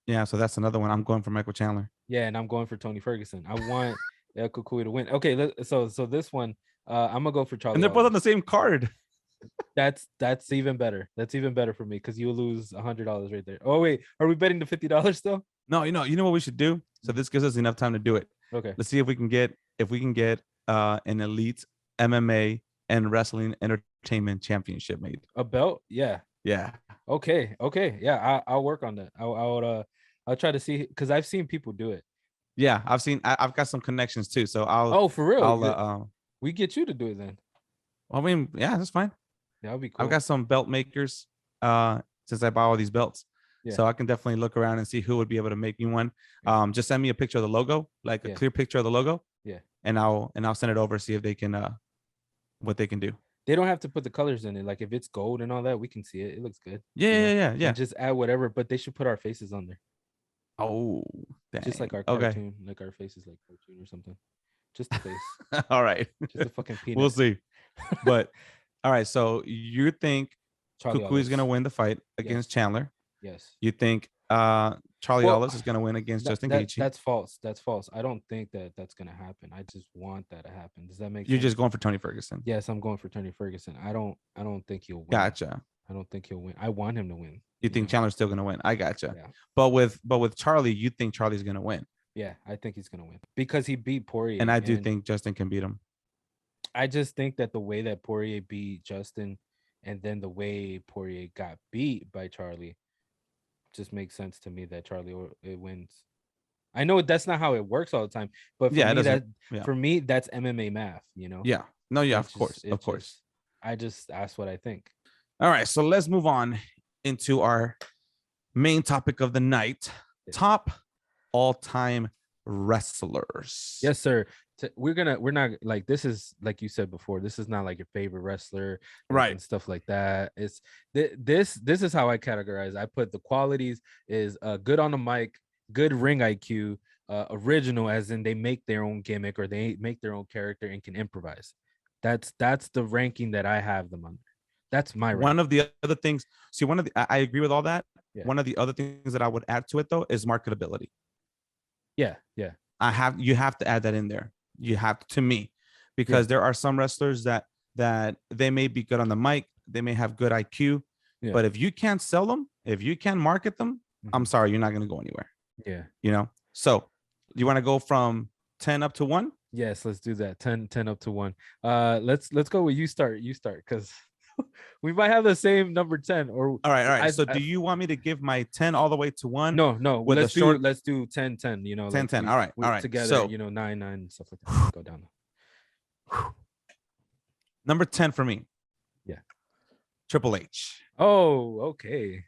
Yeah, so that's another one. I'm going for Michael Chandler, Yeah, and I'm going for Tony Ferguson. I want El Cucuy to win. Okay, so this one, I'm gonna go for and Charlie they're both on the Olives. same card. That's even better. That's even better for me because you'll lose $100 right there. Oh wait, are we betting the $50 still? No, you know what we should do. So this gives us enough time to do it. Okay. Let's see if we can get an elite MMA and wrestling entertainment championship made. A belt? Yeah. Yeah, Okay. Okay. Yeah. I'll work on that. I'll try to see because I've seen people do it. yeah. I've got some connections too. So Oh, for real? I'll We get you to do it then. I mean, yeah, that's fine. That would be I've cool. got some belt makers since I buy all these belts. Yeah. So I can definitely look around and see who would be able to make me one. Just send me a picture of the logo, like a Yeah. clear picture of the logo. Yeah. And I'll send it over, see if they can what they can do. They don't have to put the colors in it. Like if it's gold and all that, we can see it. It looks good. Yeah, you know? yeah. And just add whatever, but they should put our faces on there. Oh, Just like dang. our Okay. cartoon, like our faces, like cartoon or something. Just the face. All right. Just a fucking peanut. We'll see. But all right. So you think Charlie Cucuy is gonna Olives. win the fight against Chandler? Yes. You think Charlie Well, Olives is gonna win against Justin Gaethje? That's false. That's false. I don't think that that's gonna happen. I just want that to happen. Does that make You're sense? just going for Tony Ferguson. Yes, I'm going for Tony Ferguson. I don't think he'll win. Gotcha. I don't think he'll win. I want him to win. You think know? Chandler's still gonna win? I gotcha. Yeah. But with Charlie, you think Charlie's gonna win? Yeah, I think he's gonna win because he beat Poirier. And I do think Justin can beat him. I just think that the way that Poirier beat Justin, and then the way Poirier got beat by Charlie, just makes sense to me that Charlie it wins. I know that's not how it works all the time, but for me that's MMA math. You know? Yeah. No. Yeah. It's Of course. I just that's what I think. All right. So let's move on into our main topic of the night: top all-time wrestlers. Yes, sir. We're not like this is like you said before. This is not like your favorite wrestler, right? And stuff like that. It's this is how I categorize. I put the qualities is good on the mic, good ring IQ, original as in they make their own gimmick or they make their own character and can improvise. That's the ranking that I have them under. That's my rank. One of the other things. See, I agree with all that. Yeah. One of the other things that I would add to it though is marketability. Yeah. You have to add that in there. You have to me, because there are some wrestlers that they may be good on the mic, they may have good IQ, but if you can't sell them, if you can't market them, I'm sorry, you're not going to go anywhere. Yeah. You know. So, you want to go from 10 up to 1? Yes, let's do that. 10 up to 1. Let's go with you start because we might have the same number 10 or all right. So do you want me to give my 10 all the way to 1? No. Let's do 10, you know, 10, like 10. All right. Together, so, you know, 9 and stuff like that. Go down. Number 10 for me. Yeah. Triple H. Oh, okay.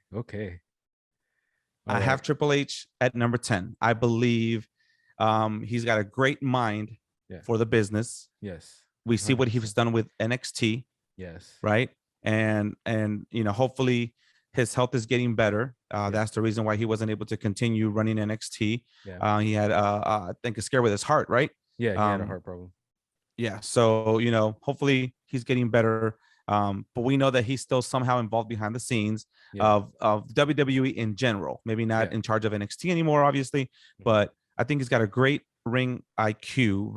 I have Triple H at number 10. I believe he's got a great mind for the business. Yes. We see 100%. What he's done with NXT. Yes. Right. And you know, hopefully his health is getting better. That's the reason why he wasn't able to continue running NXT. He had I think a scare with his heart, right? Yeah, he had a heart problem. Yeah. So, you know, hopefully he's getting better. But we know that he's still somehow involved behind the scenes of WWE in general. Maybe not in charge of NXT anymore, obviously, but I think he's got a great ring IQ,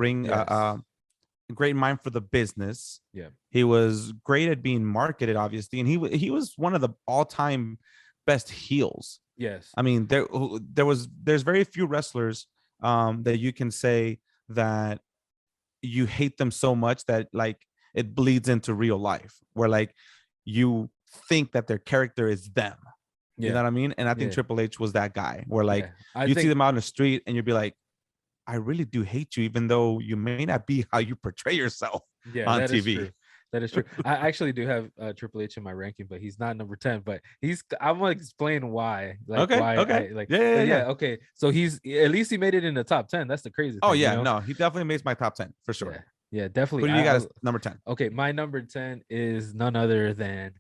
great mind for the business. Yeah, he was great at being marketed, obviously, and he was one of the all-time best heels. Yes, I mean there's very few wrestlers that you can say that you hate them so much that like it bleeds into real life, where like you think that their character is them. You know what I mean? And I think Triple H was that guy where like you'd see them out in the street and you'd be like, I really do hate you, even though you may not be how you portray yourself Yeah, on that is TV. true. That is true. I actually do have Triple H in my ranking, but he's not number 10. But I'm gonna explain why. Like Okay, why okay, I like yeah, yeah, but yeah. yeah, okay. So he's at least he made it in the top 10. That's the crazy Oh thing, you yeah, know? no, he definitely makes my top 10 for Yeah, sure. yeah, Who definitely. do you got as number 10? Okay, my number 10 is none other than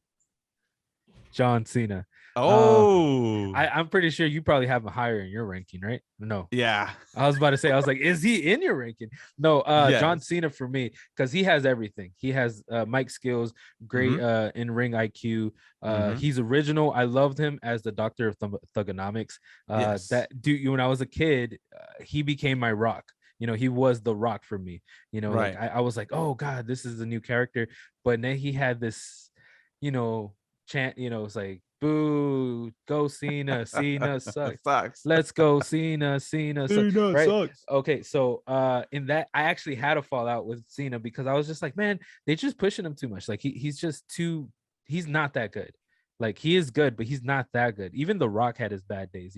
John Cena. Uh Oh, I'm pretty sure you probably have him higher in your ranking, right? No. yeah, I was about to say, I was like, is he in your ranking? No, John yes. Cena for me, because he has everything. He has mic skills, great Mm-hmm. in-ring IQ. Mm-hmm. He's original. I loved him as the Doctor of Thugonomics. Yes. That dude, when I was a kid, he became my rock. He was the rock for me. Like Right. I was like, oh God, this is a new character. But then he had this, you know, chant, it's like, boo, go Cena, Cena sucks. Sucks. Let's go, Cena, Cena sucks. Cena Right? sucks. Okay, so in that I actually had a fallout with Cena because I was just like, man, they just pushing him too much. Like he's just too, he's not that good. Like he is good, but he's not that good. Even The Rock had his bad days.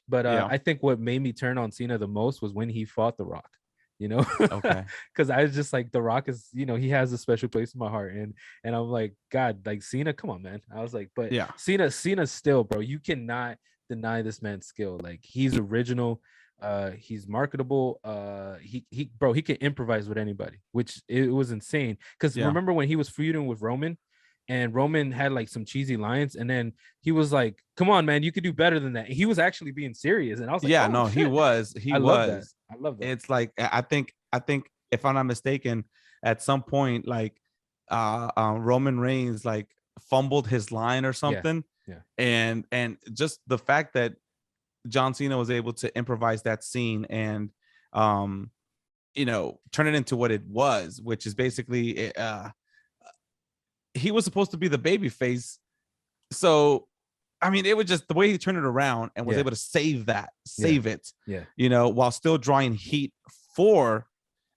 But Yeah. I think what made me turn on Cena the most was when he fought The Rock. You know, Okay. because I was just like, The Rock is, he has a special place in my heart, and I'm like, God, like Cena, come on, man. I was like, but Yeah. Cena still, bro, you cannot deny this man's skill. Like he's original, he's marketable, he can improvise with anybody, which it was insane. Because Yeah. remember when he was feuding with Roman, and Roman had like some cheesy lines, and then he was like, come on, man, you could do better than that. He was actually being serious, and I was like, Yeah. oh No, he shit. was. He I love that. was. I love that. It's like I think if I'm not mistaken, at some point, like Roman Reigns like fumbled his line or Yeah. something. Yeah. And just the fact that John Cena was able to improvise that scene and um turn it into what it was, which is basically he was supposed to be the baby face. So I mean, it was just the way he turned it around and was Yeah. able to save Yeah. it, Yeah. while still drawing heat for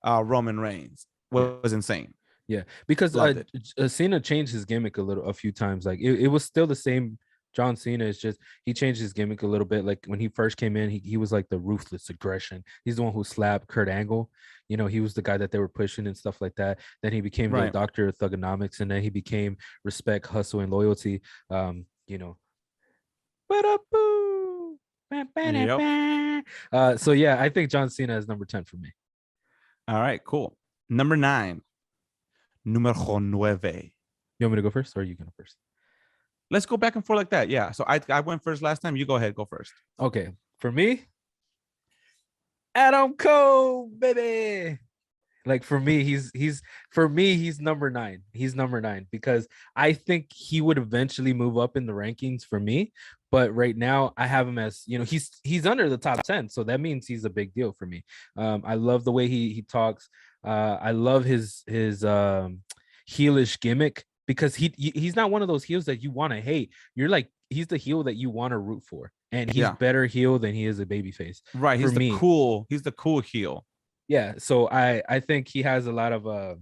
Roman Reigns Yeah. was insane. Yeah, because Loved it. Cena changed his gimmick a few times. Like it was still the same John Cena. It's just he changed his gimmick a little bit. Like when he first came in, he was like the ruthless aggression. He's the one who slapped Kurt Angle. He was the guy that they were pushing and stuff like that. Then he became the Right. Doctor of Thugonomics, and then he became respect, hustle, and loyalty. You know. Yep. So yeah, I think John Cena is number 10 for me. All right, cool. Number 9. Numero 9. You want me to go first, or are you going first? Let's go back and forth like that. Yeah. So I went first last time. You go ahead. Go first. Okay. For me, Adam Cole, baby. Like for me, he's number 9. He's number 9 because I think he would eventually move up in the rankings for me. But right now, I have him as he's under the top 10, so that means he's a big deal for me. I love the way he talks. I love his heelish gimmick because he's not one of those heels that you want to hate. You're like he's the heel that you want to root for, and he's better heel than he is a babyface. Right. He's the cool heel. Yeah, so I think he has a lot of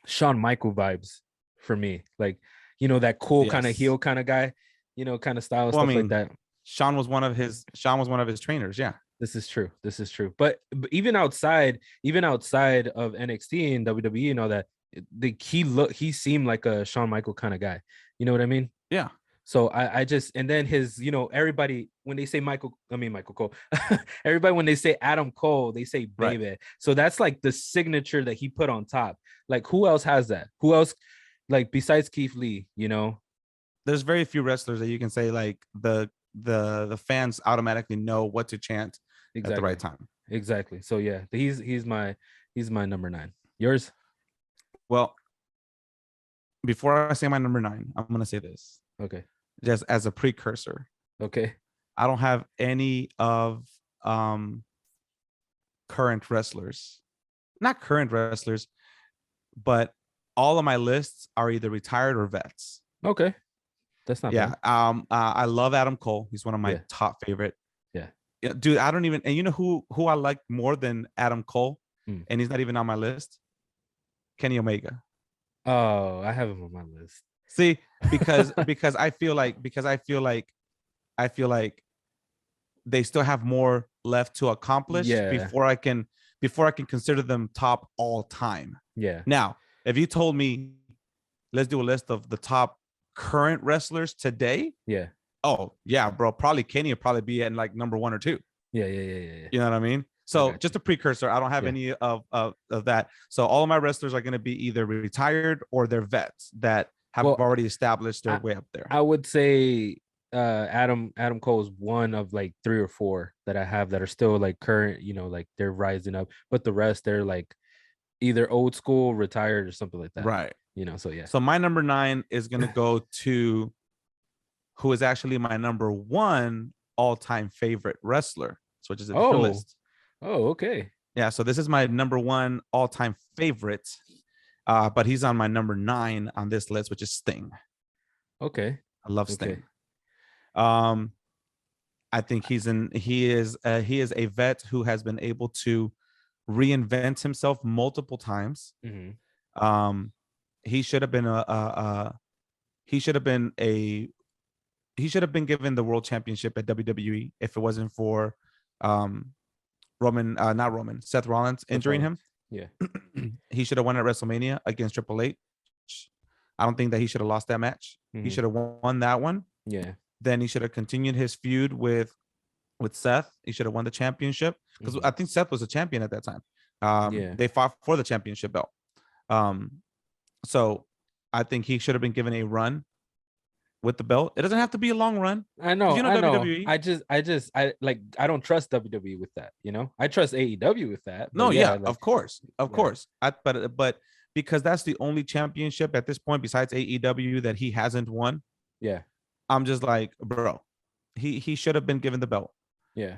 Shawn Michael vibes for me, like that cool kind of heel kind of guy, kind of style and stuff like that. Shawn was one of his trainers. Yeah, this is true. But even outside of NXT and WWE and all that, he seemed like a Shawn Michael kind of guy. You know what I mean? Yeah. So I just, and then his, everybody, when they say Michael Cole, everybody, when they say Adam Cole, they say baby. Right. So that's like the signature that he put on top. Like who else has that? Who else, like besides Keith Lee, There's very few wrestlers that you can say like the fans automatically know what to chant at the right time. Exactly. So yeah, he's my number 9. Yours? Well, before I say my number 9, I'm going to say this. Okay. Just as a precursor. Okay. I don't have any of current wrestlers. Not current wrestlers, but all of my lists are either retired or vets. Okay. That's not bad. I love Adam Cole. He's one of my top favorite. Yeah. Dude, I don't even, and you know who I like more than Adam Cole? And he's not even on my list. Kenny Omega. Oh, I have him on my list. See, because I feel like they still have more left to accomplish Yeah. before I can consider them top all time. Yeah. Now, if you told me let's do a list of the top current wrestlers today, Yeah. oh yeah, bro, probably Kenny would probably be at like number 1 or 2. Yeah. Yeah. Yeah. Yeah. You know what I mean? I So got just you. a precursor. I don't have Yeah. any of that. So all of my wrestlers are going to be either retired or they're vets that have Well, already established their I, way up there. I would say Adam Cole is one of like 3 or 4 that I have that are still like current, like they're rising up, but the rest they're like either old school, retired, or something like that. Right. So yeah. So my number 9 is going to go to who is actually my number 1 all-time favorite wrestler. So which is a different list. Oh, okay. Yeah, so this is my number 1 all-time favorite. But he's on my number 9 on this list, which is Sting. Okay. I love Sting. Okay. I think he is a vet who has been able to reinvent himself multiple times. Mm-hmm. He should have been he should have been given the world championship at WWE if it wasn't for Seth Rollins injuring him. Yeah. He should have won at WrestleMania against Triple H. I don't think that he should have lost that match. He should have won that one. Yeah. Then he should have continued his feud with Seth. He should have won the championship because I think Seth was a champion at that time. They fought for the championship belt. So I think he should have been given a run with the belt. It doesn't have to be a long run. I know. WWE. I don't trust WWE with that. I trust AEW with that. No, of course. But because that's the only championship at this point besides AEW that he hasn't won. Yeah. I'm just like, bro, he should have been given the belt. Yeah.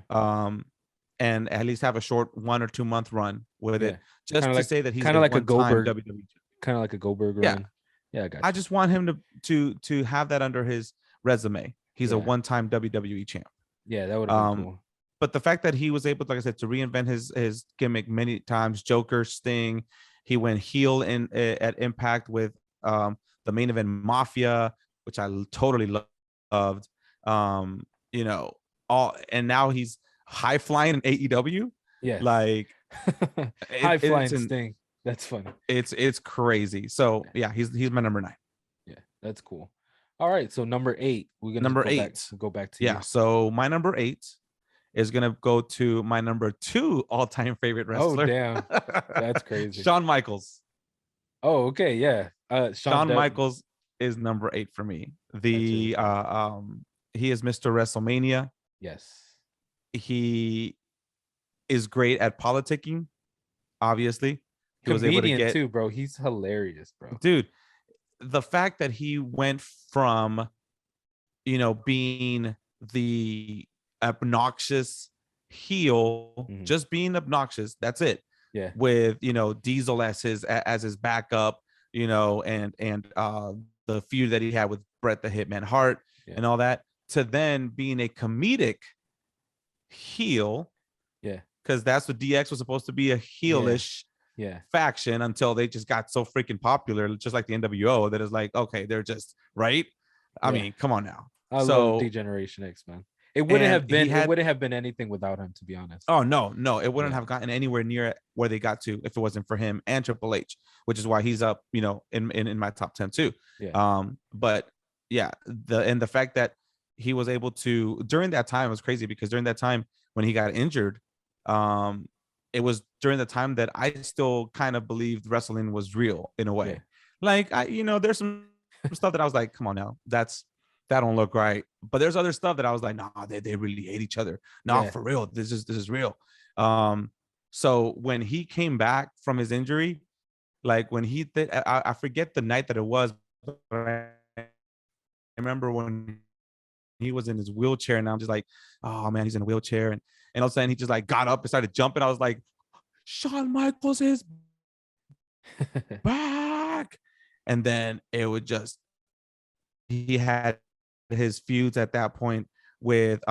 And at least have a short 1 or 2 month run with it, just kinda to like, say that he's kind of like a Goldberg WWE. Kind of like a Goldberg run. Yeah, I got you. I just want him to have that under his resume. He's a one-time WWE champ. Yeah, that would have been cool. But the fact that he was able, like I said, to reinvent his gimmick many times, Joker, Sting, he went heel at Impact with the Main Event Mafia, which I totally loved. And now he's high flying in AEW. Yeah, like high flying Sting. That's funny. It's crazy. So yeah, he's my number 9. Yeah, that's cool. All right, so number 8. We're gonna go back to you. So my number 8 is gonna go to my number 2 all-time favorite wrestler. Oh damn, that's crazy. Shawn Michaels. Oh okay, yeah. Shawn Michaels is number 8 for me. He is Mr. WrestleMania. Yes. He is great at politicking. Obviously, he Comedian was able to get too, bro. He's hilarious, bro. Dude, the fact that he went from, being the obnoxious heel, just being obnoxious. That's it. Yeah. With Diesel as his backup, and the feud that he had with Bret the Hitman Hart and all that, to then being a comedic heel. Yeah. Because that's what DX was supposed to be, a heelish faction, until they just got so freaking popular, just like the NWO, that is like, okay, they're just right. I mean, come on now. I love D-Generation X, man. It wouldn't have been anything without him, to be honest. Oh no, it wouldn't have gotten anywhere near where they got to if it wasn't for him and Triple H, which is why he's up, in my top 10 too. Yeah. But yeah, the fact that he was able to, during that time, was crazy, because during that time when he got injured, it was during the time that I still kind of believed wrestling was real in a way. Yeah. Like there's some stuff that I was like, come on now, that don't look right. But there's other stuff that I was like, nah, they really hate each other. Nah, for real, this is real. So when he came back from his injury, like when he did, I forget the night that it was, but I remember when he was in his wheelchair, and I'm just like, oh man, he's in a wheelchair, and all of a sudden he just like got up and started jumping. I was like, Shawn Michaels is back. And then it would just, he had his feuds at that point with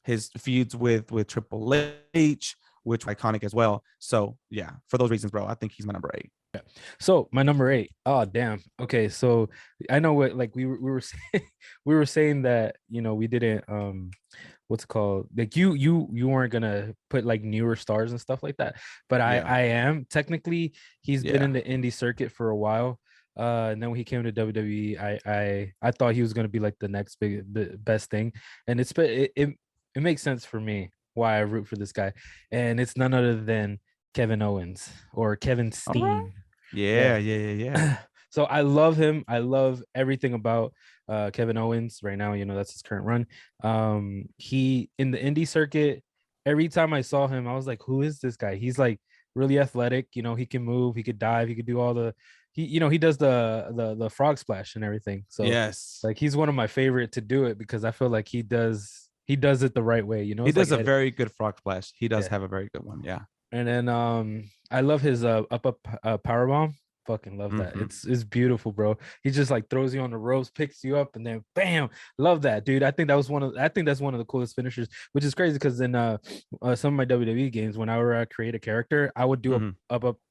his feuds with Triple H, which were iconic as well. So yeah, for those reasons, bro, I think he's my number 8. Yeah. So my number 8. Oh damn. Okay, so I know what, like we were saying, we were saying that we didn't what's it called? Like you weren't gonna put like newer stars and stuff like that, but Yeah. I am technically. He's been Yeah. in the indie circuit for a while. And then when he came to WWE, I thought he was gonna be like the next best thing, and it makes sense for me why I root for this guy, and it's none other than Kevin Owens or Kevin All right. Steen. Yeah. Yeah. Yeah. Yeah. Yeah. So I love him. I love everything about Kevin Owens right now. You know, that's his current run. He in the indie circuit, every time I saw him, I was like, who is this guy? He's like really athletic. You know, he can move, he could dive, he could do all the he does the frog splash and everything. So Yes. like he's one of my favorite to do it because I feel like he does it the right way. You know, He it's like does a very good frog splash. He does yeah. have a very good one. Yeah. And then I love his up power bomb. Fucking love that. Hmm. It's beautiful, bro. He just like throws you on the ropes, picks you up, and then bam. Love that, dude. I think that's one of the coolest finishers, which is crazy because in some of my WWE games, when I would create a character, I would do Hmm.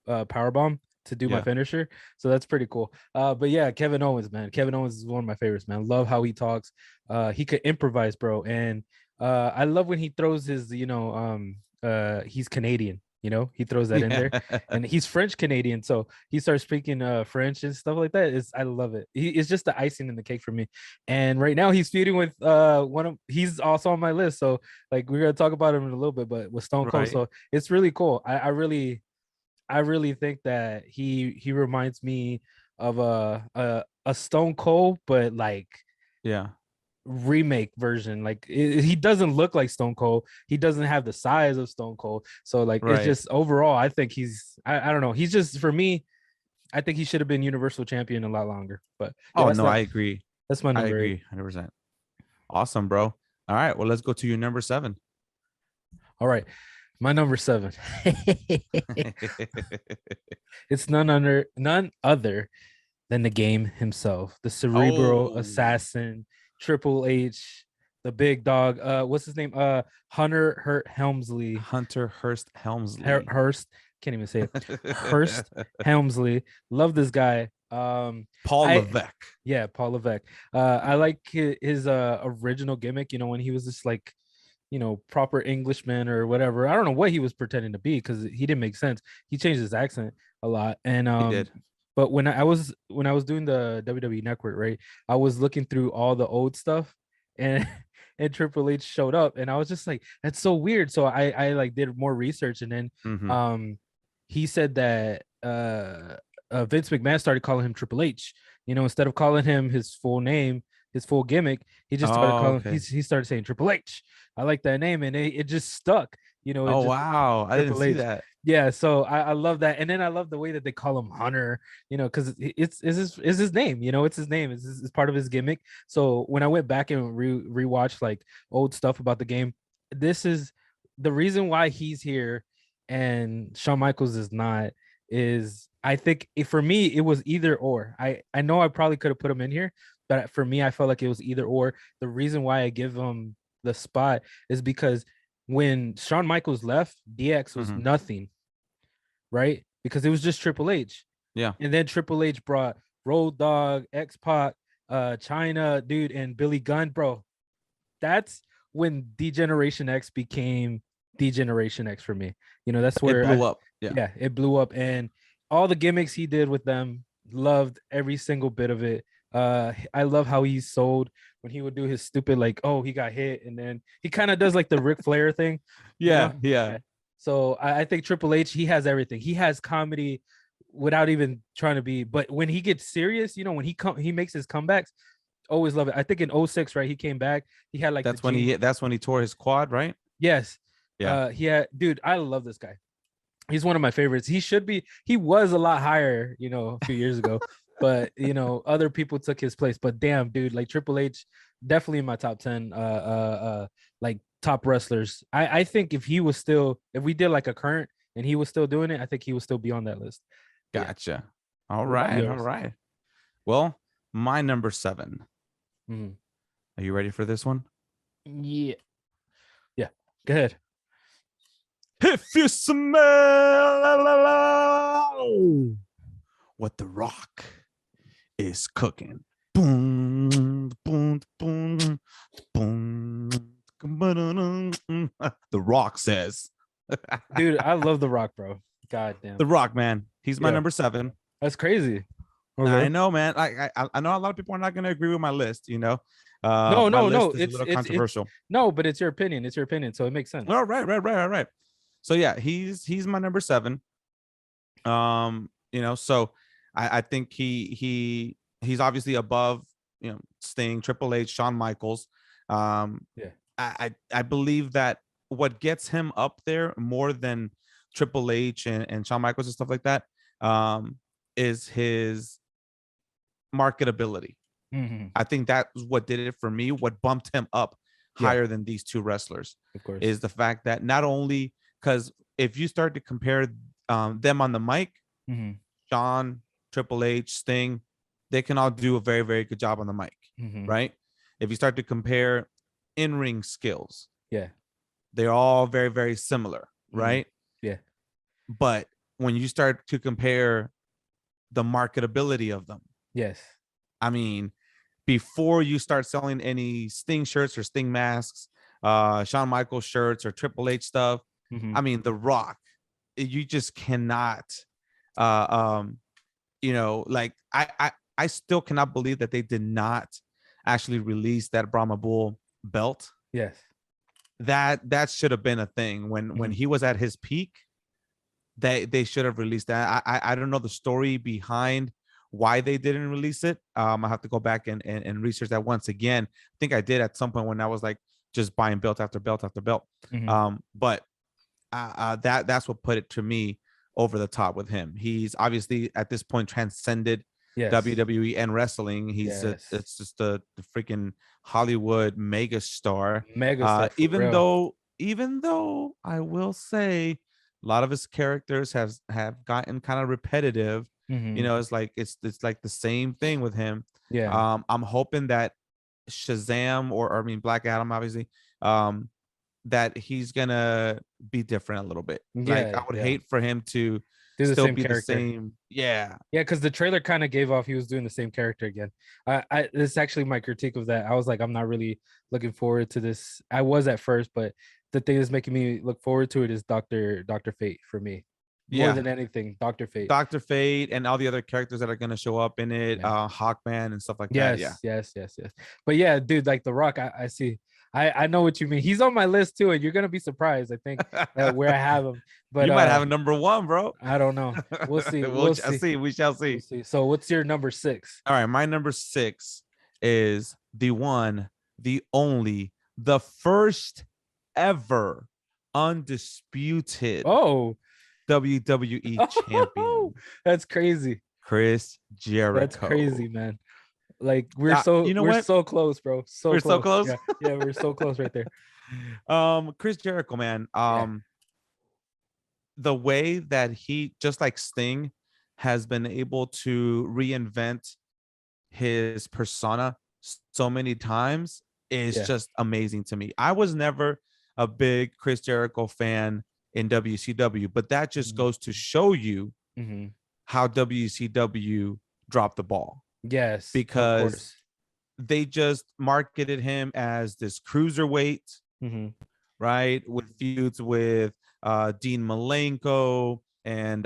a power bomb to do my Yeah. finisher. So that's pretty cool. But yeah, Kevin Owens, man. Kevin Owens is one of my favorites, man. Love how he talks. He could improvise, bro. And I love when he throws his, he's Canadian. You know, he throws that in Yeah. there, and he's French Canadian, so he starts speaking French and stuff like that. I love it. It's just the icing in the cake for me. And right now he's feuding with he's also on my list. So like we're gonna talk about him in a little bit, but with Stone Cold, Right. so it's really cool. I really think that he reminds me of a Stone Cold, but like Yeah. remake version. Like he doesn't look like Stone Cold. He doesn't have the size of Stone Cold. So like it's Right. just overall, I think I don't know. He's just for me. I think he should have been Universal Champion a lot longer. But yeah, Oh no, I agree. that's my I number 8. agree 100%. Awesome, bro. All right. Well, let's go to your number 7. All right, my number 7. It's none other than the game himself, the cerebral Oh, assassin, Triple H, the big dog. What's his name? Hunter Hurt Helmsley. Hunter Hearst Helmsley. Hurst. Can't even say it. Hurst Helmsley. Love this guy. Paul I Levesque. Yeah, Paul Levesque. I like his original gimmick. You know, when he was this like, proper Englishman or whatever. I don't know what he was pretending to be because he didn't make sense. He changed his accent a lot, and He did. but when I was doing the WWE Network, right, I was looking through all the old stuff, and and Triple H showed up, and I was just like, that's so weird. So I like did more research, and then Hmm. um he said that Vince McMahon started calling him Triple H. You know, instead of calling him his full name, his full gimmick, he just started Oh, calling. okay. He started saying Triple H. I like that name, and it just stuck. You know, it Oh, just wow. I didn't Triple see H. that. Yeah, so I love that, and then I love the way that they call him Hunter. You know, because it's his name. You know, it's his name. It's part of his gimmick. So when I went back and rewatched like old stuff about the game, this is the reason why he's here, and Shawn Michaels is not. Is I think for me it was either or. I know I probably could have put him in here, but for me I felt like it was either or. The reason why I give him the spot is because when Shawn Michaels left, DX was Hmm. nothing, right? Because it was just Triple H. Yeah. And then Triple H brought Road Dogg, X Pac, China, dude, and Billy Gunn, bro. That's when Degeneration X became Degeneration X for me. You know, that's It where blew up. Yeah. yeah, it blew up, and all the gimmicks he did with them, loved every single bit of it. I love how he sold when he would do his stupid like, oh, he got hit, and then he kind of does like the Ric Flair thing, you know? Yeah. Yeah. Yeah. So I think Triple H, he has everything. He has comedy without even trying to be, but when he gets serious, when he makes his comebacks, always love it. I think in '06, right, he came back. He had like the jeans. That's when he tore his quad, right? Yes. Yeah. He had, dude, I love this guy. He's one of my favorites. He was a lot higher, a few years ago, but other people took his place. But damn, dude, like Triple H, definitely in my top 10 like top wrestlers. I think if we did like a current and he was still doing it, I think he would still be on that list. But yeah. Gotcha. All What about right. All yours? right. Well, my number 7. Mhm. Are you ready for this one? Yeah. Yeah. Go ahead. If you smell what the rock is cooking. Boom, boom, boom, boom, The Rock says. Dude, I love The Rock, bro. God damn. The Rock, man. He's my Yeah. number 7. That's crazy. I know, man. I know a lot of people are not going to agree with my list. You know, No, my no, no. list is a little controversial. No, but it's your opinion. It's your opinion, so it makes sense. All right. So yeah, he's my number 7. You know, so I think he's obviously above, you know, Sting, Triple H, Shawn Michaels. Yeah. I believe that what gets him up there more than Triple H and Shawn Michaels and stuff like that, is his marketability. Mhm. I think that's what did it for me. What bumped him up Yeah. higher than these two wrestlers Of course. is the fact that not only, because if you start to compare them on the mic, Mhm. Shawn, Triple H, Sting, they can all do a very, very good job on the mic, Mhm. right? If you start to compare in-ring skills, Yeah. they're all very, very similar, Mhm. right? Yeah. But when you start to compare the marketability of them, Yes. I mean, before you start selling any Sting shirts or Sting masks, Shawn Michaels shirts or Triple H stuff, Mhm. I mean, The Rock, you just cannot, uh, um, you know, like I still cannot believe that they did not actually release that Brahma Bull belt. Yes. That should have been a thing when Mhm. he was at his peak. They should have released that. I don't know the story behind why they didn't release it. I have to go back and research that once again. I think I did at some point when I was like just buying belt after belt after belt. Mhm. But that's what put it to me over the top with him. He's obviously at this point transcended Yes. WWE and wrestling. Yes. It's just the freaking Hollywood mega star. Mega star for Even real. though I will say a lot of his characters have gotten kind of repetitive. You Mhm. know, it's like the same thing with him. Yeah. I'm hoping that Shazam or I mean Black Adam, obviously, that he's gonna be different a little bit. Like I Yeah. would Yeah. hate for him to Do the still same be the character. same. Yeah. Yeah, because the trailer kind of gave off he was doing the same character again. This is actually my critique of that. I was like, I'm not really looking forward to this. I was at first, but the thing that's making me look forward to it is Doctor Fate for me. More Yeah. than anything, Doctor Fate. Dr. Fate and all the other characters that are gonna show up in it, Yeah. Hawkman and stuff like that. Yeah. Yes. But yeah, dude, like The Rock, I see. I know what you mean. He's on my list too, and you're gonna be surprised. I think where I have him, but You might have a number 1, bro. I don't know. We'll see. We'll see. We shall see. We'll see. So, what's your number 6? All right, my number 6 is the one, the only, the first ever undisputed Oh, WWE champion, that's crazy. Chris Jericho. That's crazy, man. Like You know we're what? so close, bro. So We're close. so close. Yeah, we're so close right there. Chris Jericho, man. Yeah. The way that he, just like Sting, has been able to reinvent his persona so many times is Yeah. just amazing to me. I was never a big Chris Jericho fan in WCW, but that just Mhm. goes to show you Mhm. how WCW dropped the ball, Yes, of because course. they just marketed him as this cruiserweight, Mhm. right? With feuds with Dean Malenko and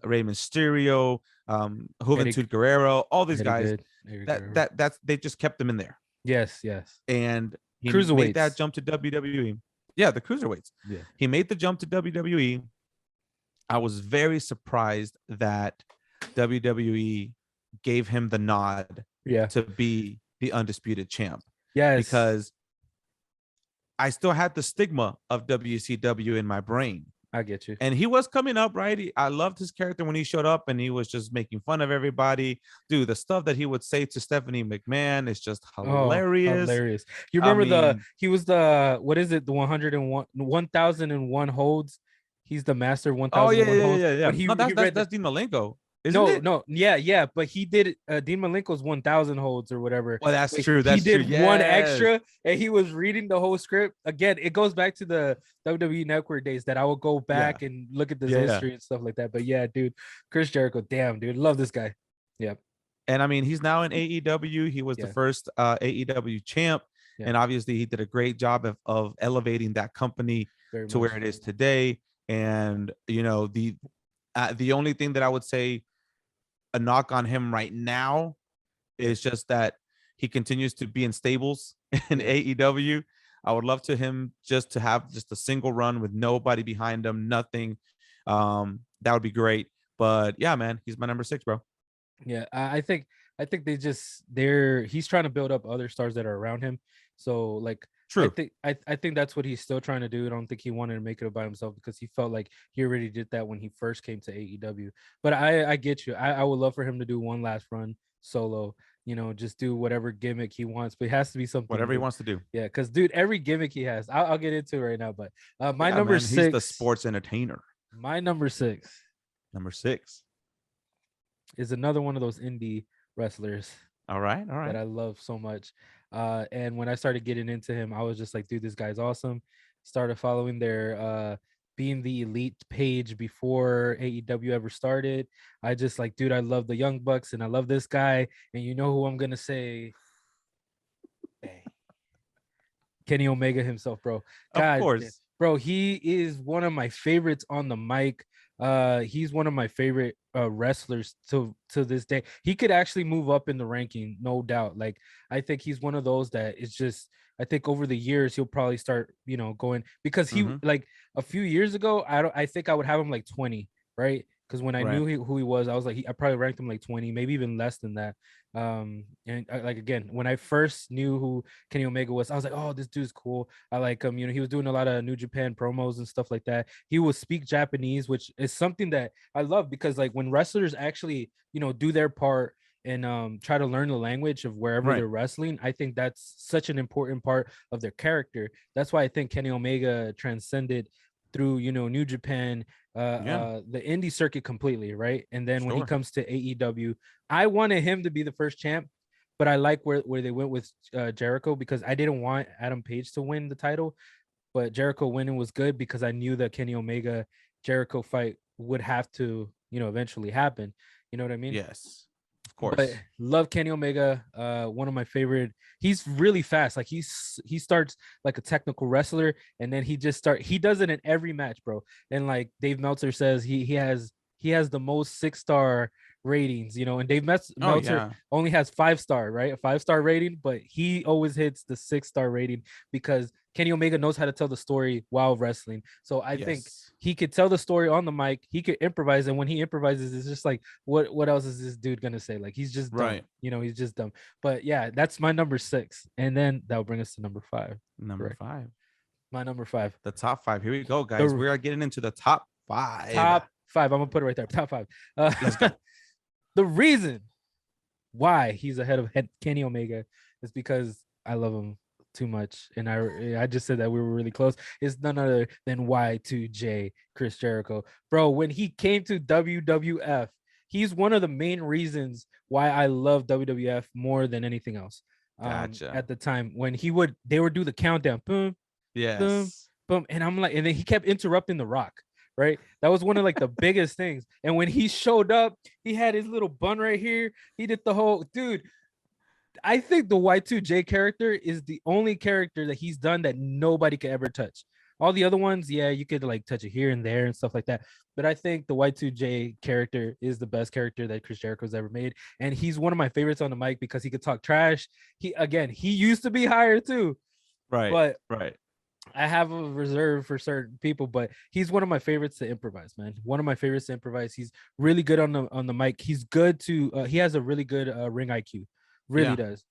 Rey Mysterio, Eddie, Juventud Guerrero, all these Eddie guys. good. Eddie Guerrero. That's they just kept them in there, Yes. and he made that Cruiserweights. jump to WWE. Yeah, the cruiserweights. Yeah. He made the jump to WWE. I was very surprised that WWE gave him the nod Yeah. to be the undisputed champ, Yes. because I still had the stigma of WCW in my brain. I get you. And he was coming up, right? I loved his character when he showed up and he was just making fun of everybody. Dude, the stuff that he would say to Stephanie McMahon is just Oh, hilarious. hilarious. You I remember mean, he was the, what is it? The 1001 holds. He's the master of oh 1001 holds. yeah. But he No, he read that's Dean Malenko, isn't no, it? no, yeah, but he did Dean Malenko's 1000 holds or whatever. Well, that's But true. he That's true. did one Yes. extra, and he was reading the whole script. Again, it goes back to the WWE Network days that I would go back and look at this Yeah. history and stuff like that. But yeah, dude, Chris Jericho, damn, dude, love this guy. Yep. And I mean, he's now in AEW. He was the Yeah. first AEW champ. Yeah. And obviously he did a great job of elevating that company Very to much. where it is today. And the only thing that I would say a knock on him right now is just that he continues to be in stables in Yeah. AEW. I would love to him just to have just a single run with nobody behind him, nothing. That would be great. But yeah, man, he's my number 6, bro. Yeah, I think he's trying to build up other stars that are around him. So like True. I think that's what he's still trying to do. I don't think he wanted to make it by himself because he felt like he already did that when he first came to AEW. But I get you. I would love for him to do one last run solo, just do whatever gimmick he wants, but it has to be something Whatever he new. wants to do. Yeah, because dude, every gimmick he has, I'll get into it right now. But my Yeah, number man, he's the 6, sports entertainer. my number 6 Number 6. is another one of those indie wrestlers All right, all that right. I love so much. And when I started getting into him, I was just like, dude, this guy's awesome. Started following their Being the Elite page before AEW ever started. I just like, dude, I love the Young Bucks and I love this guy. And you know who I'm gonna say? Hey, Kenny Omega himself, bro. Of God, course. bro, he is one of my favorites on the mic. He's one of my favorite wrestlers to this day. He could actually move up in the ranking, no doubt. Like I think he's one of those that is just. I think over the years he'll probably start, going because he Mhm. like a few years ago. I think I would have him like 20, right? Because when I Right. knew who he was, I was like, I probably ranked him like 20, maybe even less than that. And like again, when I first knew who Kenny Omega was, I was like, oh, this dude's cool. I like him. He was doing a lot of New Japan promos and stuff like that. He would speak Japanese, which is something that I love because like when wrestlers actually, do their part and try to learn the language of wherever Right. they're wrestling, I think that's such an important part of their character. That's why I think Kenny Omega transcended through New Japan, Yeah. the indie circuit completely, right? And then when he Sure. comes to AEW, I wanted him to be the first champ, but I like where they went with Jericho because I didn't want Adam Page to win the title, but Jericho winning was good because I knew that Kenny Omega Jericho fight would have to, eventually happen. You know what I mean? Yes. Of But course. love Kenny Omega. One of my favorite. He's really fast. Like he starts like a technical wrestler, and then he does it in every match, bro. And like Dave Meltzer says, he has the most 6-star ratings, and Oh Meltzer yeah. only has 5-star, right? A 5-star rating, but he always hits the 6-star rating because Kenny Omega knows how to tell the story while wrestling. So I think Yes. he could tell the story on the mic. He could improvise, and when he improvises, it's just like, what else is this dude gonna say? Like he's just dumb, Right. he's just dumb. But yeah, that's my number 6, and then that'll bring us to number 5. Number Correct. 5. My number 5, The top 5. Here we go, guys. the We are getting into the top 5. top 5. I'm gonna put it right there. Top 5. Let's go. The reason why he's ahead of Kenny Omega is because I love him too much, and I just said that we were really close. It's none other than Y2J, Chris Jericho, bro. When he came to WWF, he's one of the main reasons why I love WWF more than anything else. Gotcha. At the time when they would do the countdown, boom, boom, Yes. boom, and I'm like, and then he kept interrupting the Rock. Right, that was one of like the biggest things. And when he showed up, he had his little bun right here. He did the whole dude. I think the Y2J character is the only character that he's done that nobody could ever touch. All the other ones, yeah, you could like touch it here and there and stuff like that. But I think the Y2J character is the best character that Chris Jericho's ever made. And he's one of my favorites on the mic because he could talk trash. He used to be higher too, Right. but Right. I have a reserve for certain people, but he's one of my favorites to improvise, man. One of my favorites to improvise. He's really good on the mic. He's good to he has a really good ring IQ. Really Yeah. does.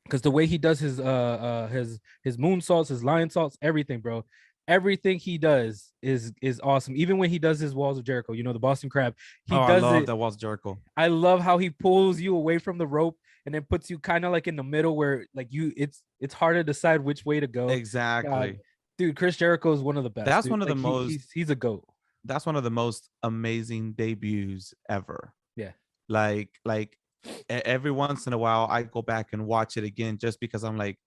Because the way he does his moonsaults, his lion salts, everything, bro. Everything he does is awesome. Even when he does his walls of Jericho, the Boston Crab, he Oh, I does love it. that was Jericho. I love how he pulls you away from the rope and then puts you kind of like in the middle where like it's hard to decide which way to go. God, Exactly. dude, Chris Jericho is one of the best, That's dude. one of the Like most he's a goat. that's one of the most amazing debuts ever. Yeah. Like every once in a while I go back and watch it again just because I'm like,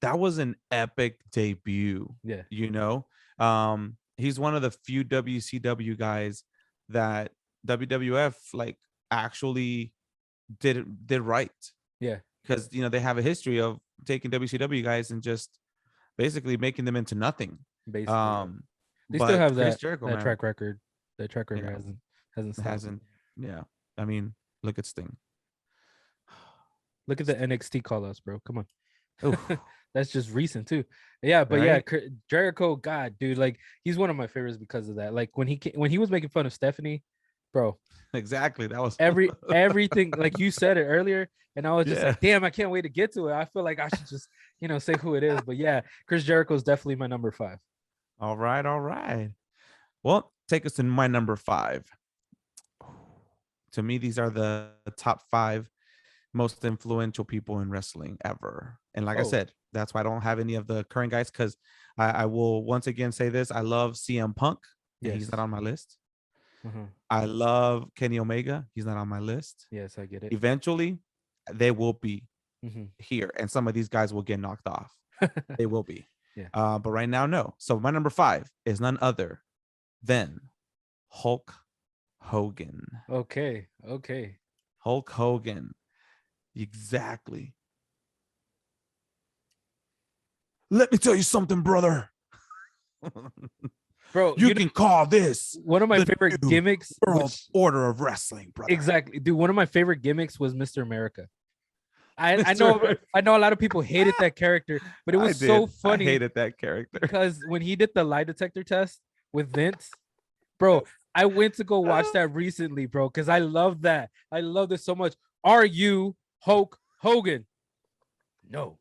that was an epic debut. Yeah. He's one of the few WCW guys that WWF like actually did right, Yeah. because they have a history of taking WCW guys and just basically making them into nothing. Basically, yeah. They still But have Chris that Jericho, that man, track record. That track record yeah, hasn't stopped. hasn't. Yeah, I mean, look at Sting. Look at the NXT call outs, bro. Come on. Oof, That's just recent too. Yeah, but yeah, right? Jericho, God, dude, like he's one of my favorites because of that. Like when he was making fun of Stephanie, bro, Exactly. That was everything like you said it earlier, and I was just yeah. like, damn, I can't wait to get to it. I feel like I should just say who it is. But yeah, Chris Jericho is definitely my number 5. All right, all right. Well, take us to my number 5. To me, these are the top 5 most influential people in wrestling ever. And like I Oh, said, that's why I don't have any of the current guys, because I will once again say this. I love CM Punk, and he's not yes. on my list. Uh-huh. I love Kenny Omega. He's not on my list. Yes, I get it. Eventually, they will be Hmm. here, and some of these guys will get knocked off. They will be. Yeah. But right now, no. So my number 5 is none other than Hulk Hogan. Okay. Okay. Hulk Hogan. Exactly. Let me tell you something, brother. Bro, You can call this one of my the favorite new gimmicks, world order of wrestling, brother. exactly, dude. One of my favorite gimmicks was Mr. America. I Mr. know America. I know a lot of people hated that character, but it I was so did. I funny hated that character. because when he did the lie detector test with Vince, bro, I went to go watch that recently, bro, because I love that. I love this so much. Are you Hulk Hogan? No.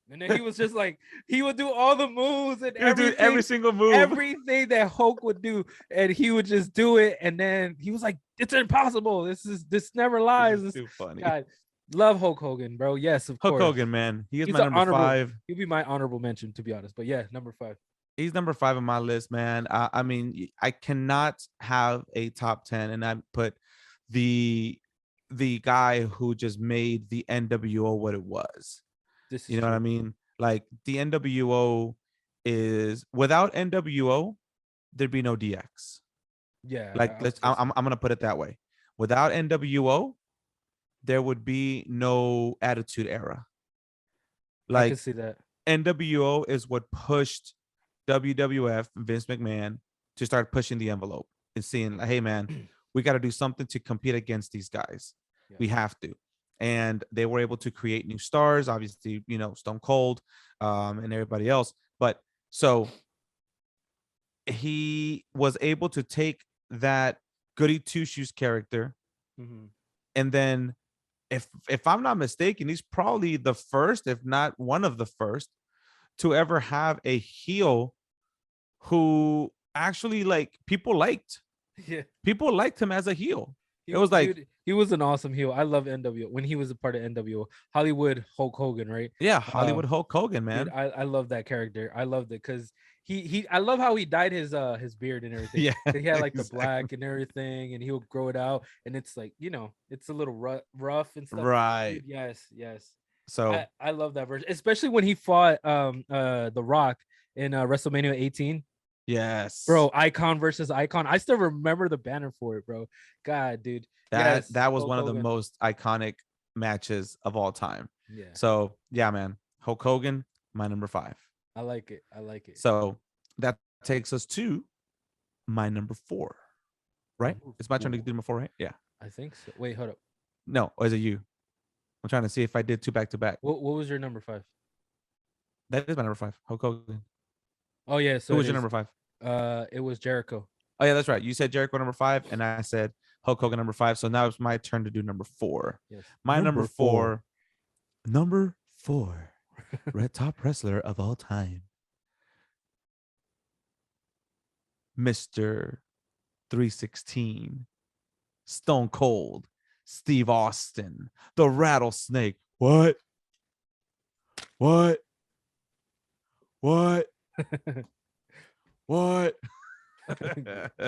And then he was just like, he would do all the moves and He would do every single move. everything that Hulk would do, and he would just do it. And then he was like, "It's impossible. This never lies." This is too funny. God, love Hulk Hogan, bro. Yes, of Hulk course. Hogan, man. He is He's my an number honorable. 5. He'll be my honorable mention, to be honest. But yeah, number 5. He's number 5 on my list, man. I mean, I cannot have a top 10 and I put the guy who just made the NWO what it was. This is You know what I mean? Like the NWO is, without NWO, there'd be no DX. Yeah. Like I'm gonna put it that way. Without NWO, there would be no Attitude Era. I can Like see that. NWO is what pushed WWF, Vince McMahon, to start pushing the envelope and seeing, like, hey man, we got to do something to compete against these guys. Yeah. We have to. And they were able to create new stars, obviously, Stone Cold, and everybody else. But so he was able to take that goody two shoes character, Mhm. and then if I'm not mistaken, he's probably the first, if not one of the first, to ever have a heel who actually, like, people liked. Yeah. People liked him as a heel. He It was like, dude, he was an awesome heel. I love NWO when he was a part of NWO. Hollywood Hulk Hogan, right? yeah, Hollywood Hulk Hogan, man. Dude, I love that character. I loved it because I love how he dyed his beard and everything. Yeah, He had like the exactly. black and everything, and he'll grow it out, and it's like it's a little rough and stuff. Right. Dude, yes. So I love that version, especially when he fought The Rock in WrestleMania 18. yes, Bro, icon versus icon. I still remember the banner for it, bro. God, dude. that Yes, that was Hulk one of the Hogan. most iconic matches of all time. Yeah, So yeah, man, Hulk Hogan, my number 5. I like it. I like it. So that takes us to my number 4. Right? Number It's my turn to 4. do number 4, right? Yeah. I think so. Wait, hold up. No, or is it you? I'm trying to see if I did 2 back to back. What was your number 5? That is my number 5. Hulk Hogan. Oh yeah, so Who was your number 5? it was Jericho. Oh yeah, that's right. You said Jericho number 5, and I said Hulk Hogan number 5. So now it's my turn to do number 4. Yes. My number 4. Number 4. Red top wrestler of all time. Mr. 316. Stone Cold. Steve Austin. The Rattlesnake. What? What? What? What? I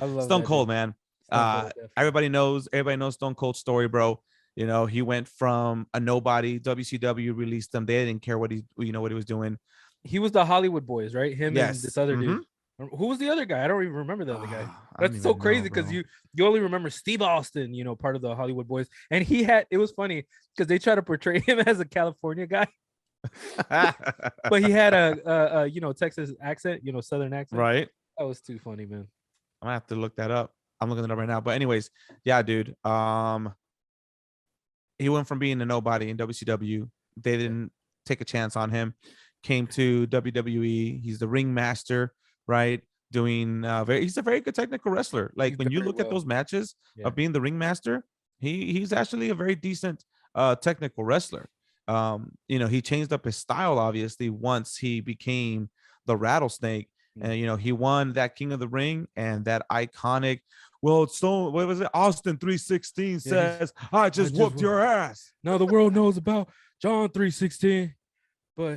love Stone that Cold, dude. man. Stone Cold, definitely. Everybody knows Stone Cold's story, bro. He went from a nobody. WCW released him. They didn't care what he was doing. He was the Hollywood Boys, right? Him and Yes. this other dude. Who was the other guy? I don't even remember the other guy. I don't That's so even know, crazy because bro. you only remember Steve Austin, part of the Hollywood Boys, and it was funny because they try to portray him as a California guy, but he had a Texas accent, Southern accent. Right. That was too funny, man. I'm gonna have to look that up. I'm looking it up right now. But anyways, yeah, dude. He went from being a nobody in WCW. They didn't take a chance on him. Came to WWE. He's the ring master, right? Doing he's a very good technical wrestler. Like He's when you very look at well. those matches Yeah. of being the ring master, he's actually a very decent technical wrestler. He changed up his style obviously once he became the rattlesnake. And he won that King of the Ring and that iconic. Well, it's so what was it? Austin 316 says, "I just whooped your ass." Now the world knows about John 316, but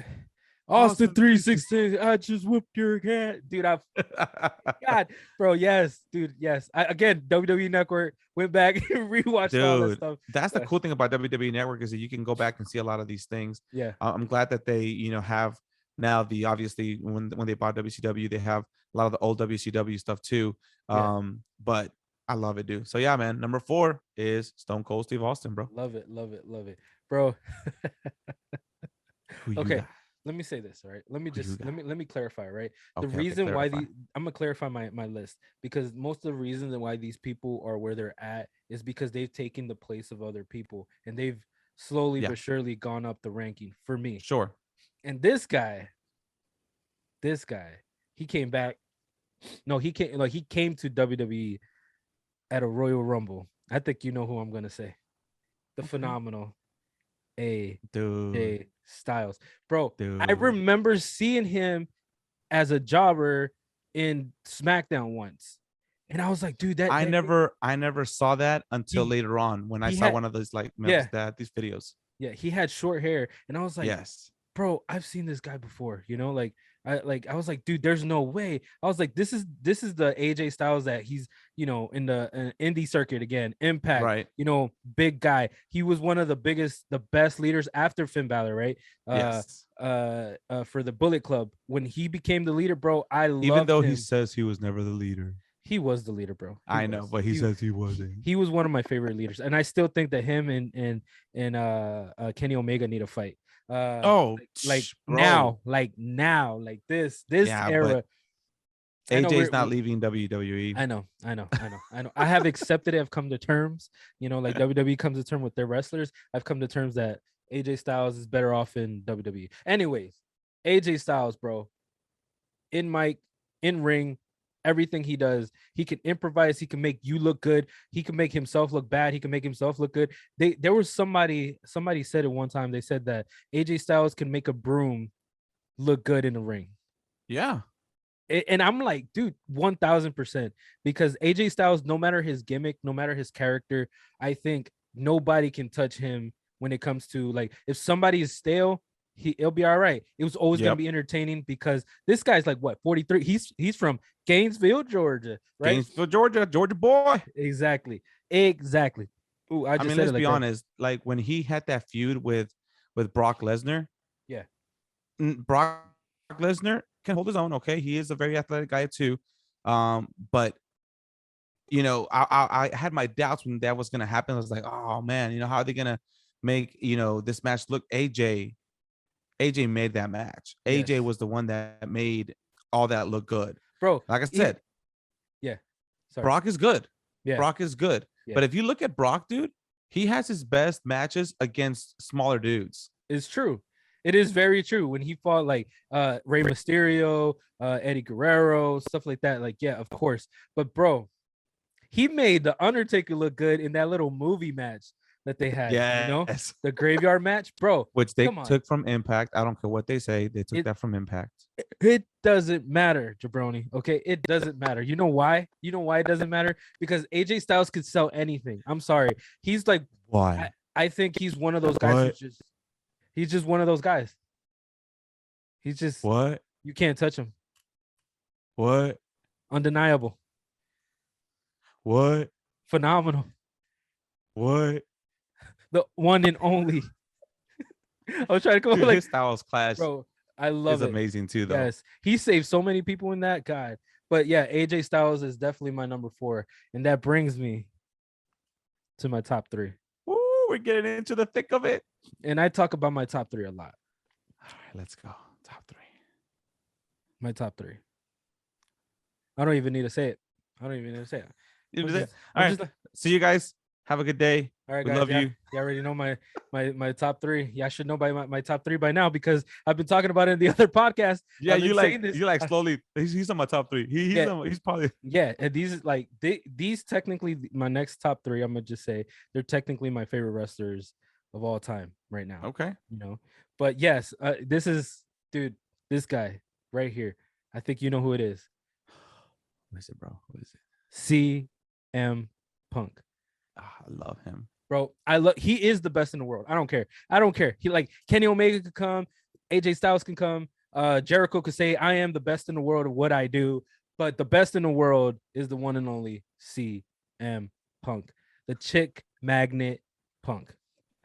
Austin Austin 316, I just whooped your cat, dude. God, bro, yes, dude, yes. Again, WWE Network went back and rewatched all that Dude, stuff. that's the Yes. cool thing about WWE Network is that you can go back and see a lot of these things. Yeah, I'm glad that they, have now the obviously when they bought WCW, they have a lot of the old WCW stuff too. yeah. But I love it, dude. So yeah, man. Number 4 is Stone Cold Steve Austin, bro. Love it, love it, love it, bro. Who you Okay, got? let me say this. All right, let me Who you just got? let me clarify. Right, the Okay, reason why clarify. I'm gonna clarify my list because most of the reasons why these people are where they're at is because they've taken the place of other people and they've slowly Yeah, but surely gone up the ranking for me. sure. And this guy, he came back. No, he came to WWE at a Royal Rumble. I think you know who I'm gonna say. The Okay. phenomenal AJ Dude, Styles. Bro, I dude. remember seeing him as a jobber in SmackDown once. And I was like, dude, I never saw that until he later on when I he saw had one of those like yeah, that these videos. he had short hair. And I was like, Yes. bro, I've seen this guy before, I was like, dude, there's no way. I was like, this is the AJ Styles that he's, in the indie circuit again, Impact, Right. big guy. He was one of the best leaders after Finn Balor, right? Yes. For the Bullet Club. When he became the leader, bro, I Even loved though he him. says he was never the leader. He was the leader, bro. He I know, was. but he says he wasn't. He was one of my favorite leaders, and I still think that him and Kenny Omega need a fight. Oh, Like bro. now, like this Yeah, but era. I know AJ's not leaving WWE. I know. I have accepted it. I've come to terms. Like WWE comes to terms with their wrestlers. I've come to terms that AJ Styles is better off in WWE. Anyways, AJ Styles, bro, in mic, in ring, everything he does, he can improvise. He can make you look good. He can make himself look bad. He can make himself look good. There was somebody said it one time. They said that AJ Styles can make a broom look good in the ring. Yeah. And I'm like, dude, 1000%. Because AJ Styles, no matter his gimmick, no matter his character, I think nobody can touch him when it comes to like if somebody is stale, he'll be all right. It was always gonna Yep. be entertaining because this guy's like what 43. He's from Gainesville, Georgia, right? Gainesville, Georgia, Georgia boy. Exactly. Ooh, I I just mean, said let's it like be that. honest. Like when he had that feud with Brock Lesnar, Yeah. Brock Lesnar can hold his own. Okay, he is a very athletic guy too. But I had my doubts when that was gonna happen. I was like, oh man, how are they gonna make this match look? AJ made that match. AJ Yes. was the one that made all that look good. Bro, Like I said, yeah. Sorry. Brock is good. Yeah. Brock is good. Yeah. But if you look at Brock, dude, he has his best matches against smaller dudes. It's true. It is very true. When he fought like Rey Mysterio, Eddie Guerrero, stuff like that. Like, yeah, of course. But bro, he made the Undertaker look good in that little movie match that they had. Yes. The graveyard match, bro. Which they Come on. took from Impact. I don't care what they say. They took that from Impact. It doesn't matter, Jabroni. Okay, it doesn't matter. You know why? You know why it doesn't matter? Because AJ Styles could sell anything. I'm sorry. He's like, why? I think he's one of those guys he's just one of those guys. He's just what? You can't touch him. What? Undeniable. What? Phenomenal. What? The one and only. I was trying to come up Dude, like his Styles clash bro. I love is it. amazing too, though. Yes, he saved so many people in that. God, But yeah, AJ Styles is definitely my number 4, and that brings me to my top 3. Woo, we're getting into the thick of it. And I talk about my top 3 a lot. All right, let's go. Top 3. My top 3. I don't even need to say it. I don't even need to say it. All I'm right. just See you guys. Have a good day. all right, We guys. love Yeah, you. you already know my top 3. Yeah, I should know by my top 3 by now because I've been talking about it in the other podcast. Yeah, I've been saying this. you like slowly. He's on my top 3. Yeah. He's probably Yeah, and these like these technically my next top 3. I'm gonna just say they're technically my favorite wrestlers of all time right now. okay. You know, but yes, this is dude. This guy right here. I think you know who it is. What is it, bro? What is it? CM Punk. I love him. Bro, I love he is the best in the world. I don't care. I don't care. He like Kenny Omega could come, AJ Styles can come, Jericho could say I am the best in the world of what I do, but the best in the world is the one and only CM Punk, the chick magnet Punk.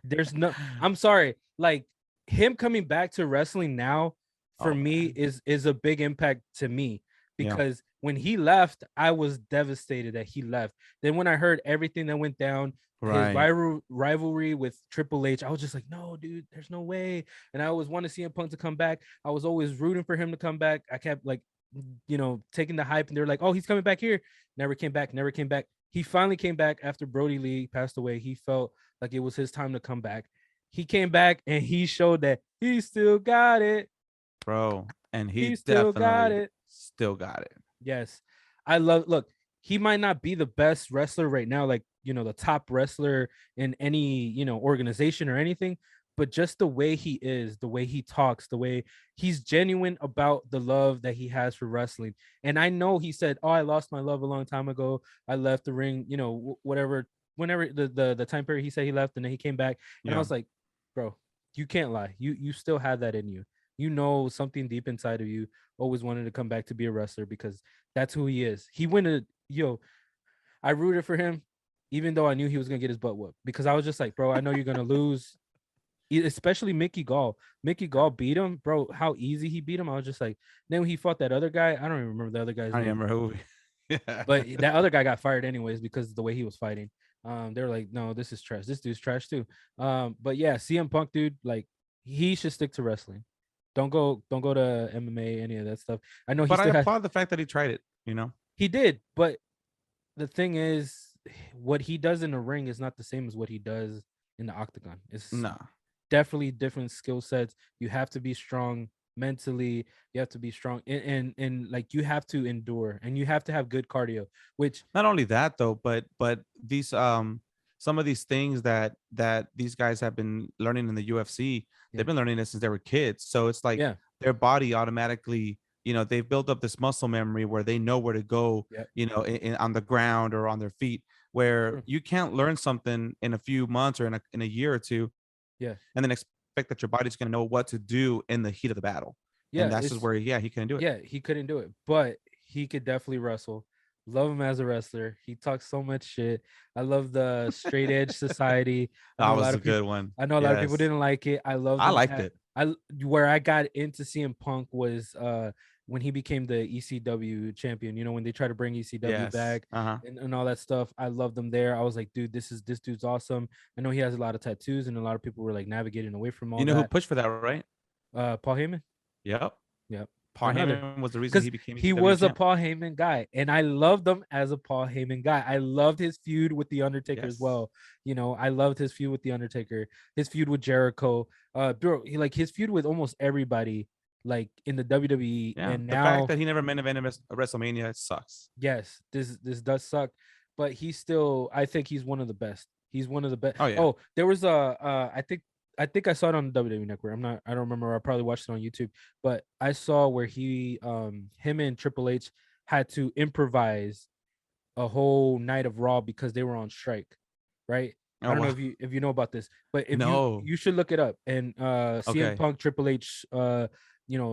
There's no I'm sorry, like him coming back to wrestling now for me is a big impact to me because when he left, I was devastated that he left. Then when I heard everything that went down, his rivalry with Triple H, I was just like, no, dude, there's no way. And I always wanted CM Punk to come back. I was always rooting for him to come back. I kept like, taking the hype, and they're like, oh, he's coming back here. Never came back. He finally came back after Brody Lee passed away. He felt like it was his time to come back. He came back and he showed that he still got it, bro. And he still definitely got it. Still got it. Yes. Look, he might not be the best wrestler right now, like, the top wrestler in any, organization or anything, but just the way he is, the way he talks, the way he's genuine about the love that he has for wrestling. And I know he said, oh, I lost my love a long time ago. I left the ring, whatever, whenever the time period he said he left, and then he came back. And I was like, bro, you can't lie. You still have that in you. Something deep inside of you always wanted to come back to be a wrestler because that's who he is. He went to, I rooted for him, even though I knew he was going to get his butt whooped, because I was just like, bro, I know you're going to lose. Especially Mickey Gall. Mickey Gall beat him, bro. How easy he beat him. I was just like, then when he fought that other guy, I don't even remember the other guy's name. I remember who. But that other guy got fired anyways because of the way he was fighting. They're like, no, this is trash. This dude's trash too. But yeah, CM Punk, dude, like he should stick to wrestling. Don't go to MMA, any of that stuff. I know, but I applaud the fact that he tried it. He did, but the thing is, what he does in the ring is not the same as what he does in the octagon. It's definitely different skill sets. You have to be strong mentally. You have to be strong, and like you have to endure, and you have to have good cardio. Which not only that though, but these some of these things that these guys have been learning in the UFC, they've been learning this since they were kids. So it's like their body automatically, they've built up this muscle memory where they know where to go, on the ground or on their feet, where you can't learn something in a few months or in a year or two, and then expect that your body's going to know what to do in the heat of the battle. And that's just where, he couldn't do it. Yeah, he couldn't do it, but he could definitely wrestle. Love him as a wrestler. He talks so much shit. I love the Straight Edge Society. That was a good one. I know a lot of people didn't like it. I liked it. Where I got into CM Punk was when he became the ECW champion. When they try to bring ECW back and all that stuff. I loved him there. I was like, dude, this dude's awesome. I know he has a lot of tattoos, and a lot of people were like navigating away from all that. Who pushed for that, right? Paul Heyman. Yep. Paul Another. Heyman was the reason he became. He was a Paul Heyman guy, and I loved him as a Paul Heyman guy. I loved his feud with the Undertaker as well. I loved his feud with the Undertaker, his feud with Jericho. Bro, his feud with almost everybody, like in the WWE. Yeah. And the fact that he never main evented WrestleMania, it sucks. Yes, this does suck, but he's still. I think he's one of the best. He's one of the best. Oh yeah. Oh, there was I think I saw it on the WWE Network. I don't remember. I probably watched it on YouTube, but I saw where him and Triple H had to improvise a whole night of Raw because they were on strike, right? I don't know if you know about this, but you should look it up. And CM Punk, Triple H,